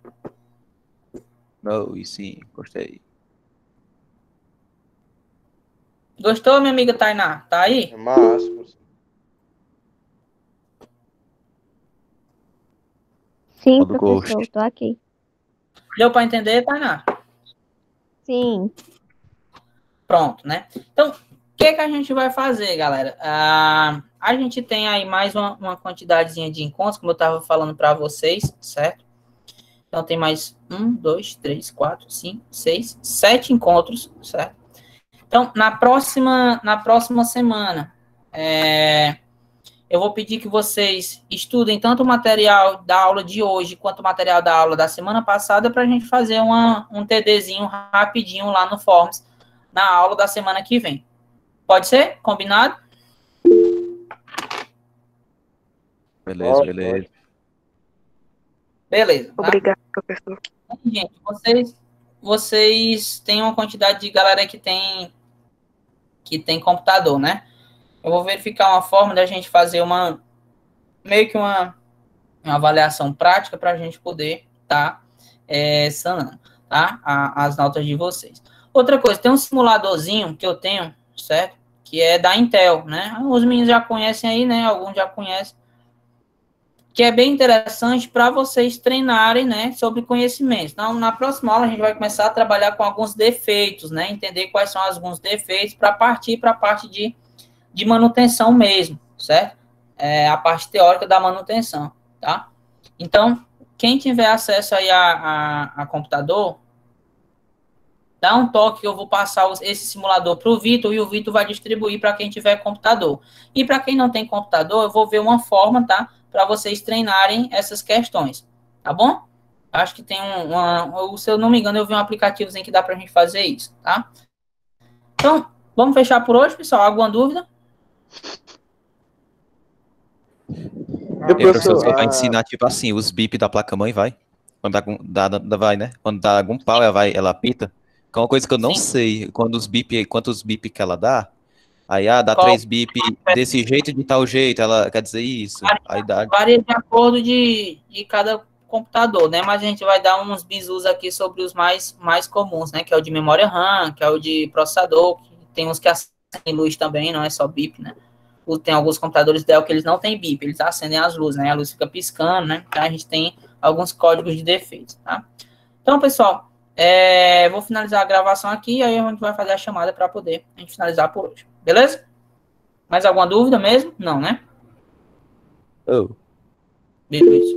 Não, e sim, gostei. Gostou, minha amiga Tainá? Tá aí? É máximo. Sim, Quando professor, goste. tô aqui. Deu para entender, Tainá? Sim. Pronto, né? Então, o que a gente vai fazer, galera? A gente tem aí mais uma quantidadezinha de encontros, como eu estava falando para vocês, certo? Então, tem mais 1, 2, 3, 4, 5, 6, 7 encontros, certo? Então, na próxima semana, eu vou pedir que vocês estudem tanto o material da aula de hoje quanto o material da aula da semana passada para a gente fazer um TDzinho rapidinho lá no Forms na aula da semana que vem. Pode ser? Combinado? Beleza, beleza. Beleza. Tá? Obrigado, professor. Gente, vocês têm uma quantidade de galera que tem computador, né? Eu vou verificar uma forma da gente fazer meio que uma avaliação prática para a gente poder estar sanando, tá? As notas de vocês. Outra coisa, tem um simuladorzinho que eu tenho, certo? Que é da Intel, né? Os meninos já conhecem aí, né? Alguns já conhecem. Que é bem interessante para vocês treinarem, né? Sobre conhecimentos. Então, na próxima aula, a gente vai começar a trabalhar com alguns defeitos, né? Entender quais são alguns defeitos para partir para a parte de manutenção mesmo, certo? A parte teórica da manutenção, tá? Então, quem tiver acesso aí a computador, dá um toque que eu vou passar esse simulador para o Vitor e o Vitor vai distribuir para quem tiver computador. E para quem não tem computador, eu vou ver uma forma, tá? Para vocês treinarem essas questões, tá bom? Acho que tem se eu não me engano, eu vi um aplicativozinho que dá para a gente fazer isso, tá? Então, vamos fechar por hoje, pessoal? Alguma dúvida? Professor, você vai ensinar, tipo assim, os bip da placa-mãe, vai? Quando vai, né? Quando dá algum pau, ela apita. Que é uma coisa que eu não sei. Quantos bip que ela dá? Aí, dá 3 bip desse jeito, de tal jeito, ela quer dizer isso. Varia de acordo de cada computador, né? Mas a gente vai dar uns bisus aqui sobre os mais comuns, né? Que é o de memória RAM, que é o de processador, que tem uns que acendem luz também, não é só bip, né? Tem alguns computadores Dell que eles não têm bip, eles acendem as luzes, né? A luz fica piscando, né? Então, a gente tem alguns códigos de defeitos, tá? Então, pessoal, vou finalizar a gravação aqui, aí a gente vai fazer a chamada para poder a gente finalizar por hoje. Beleza? Mais alguma dúvida mesmo? Não, né? Oh. Beleza.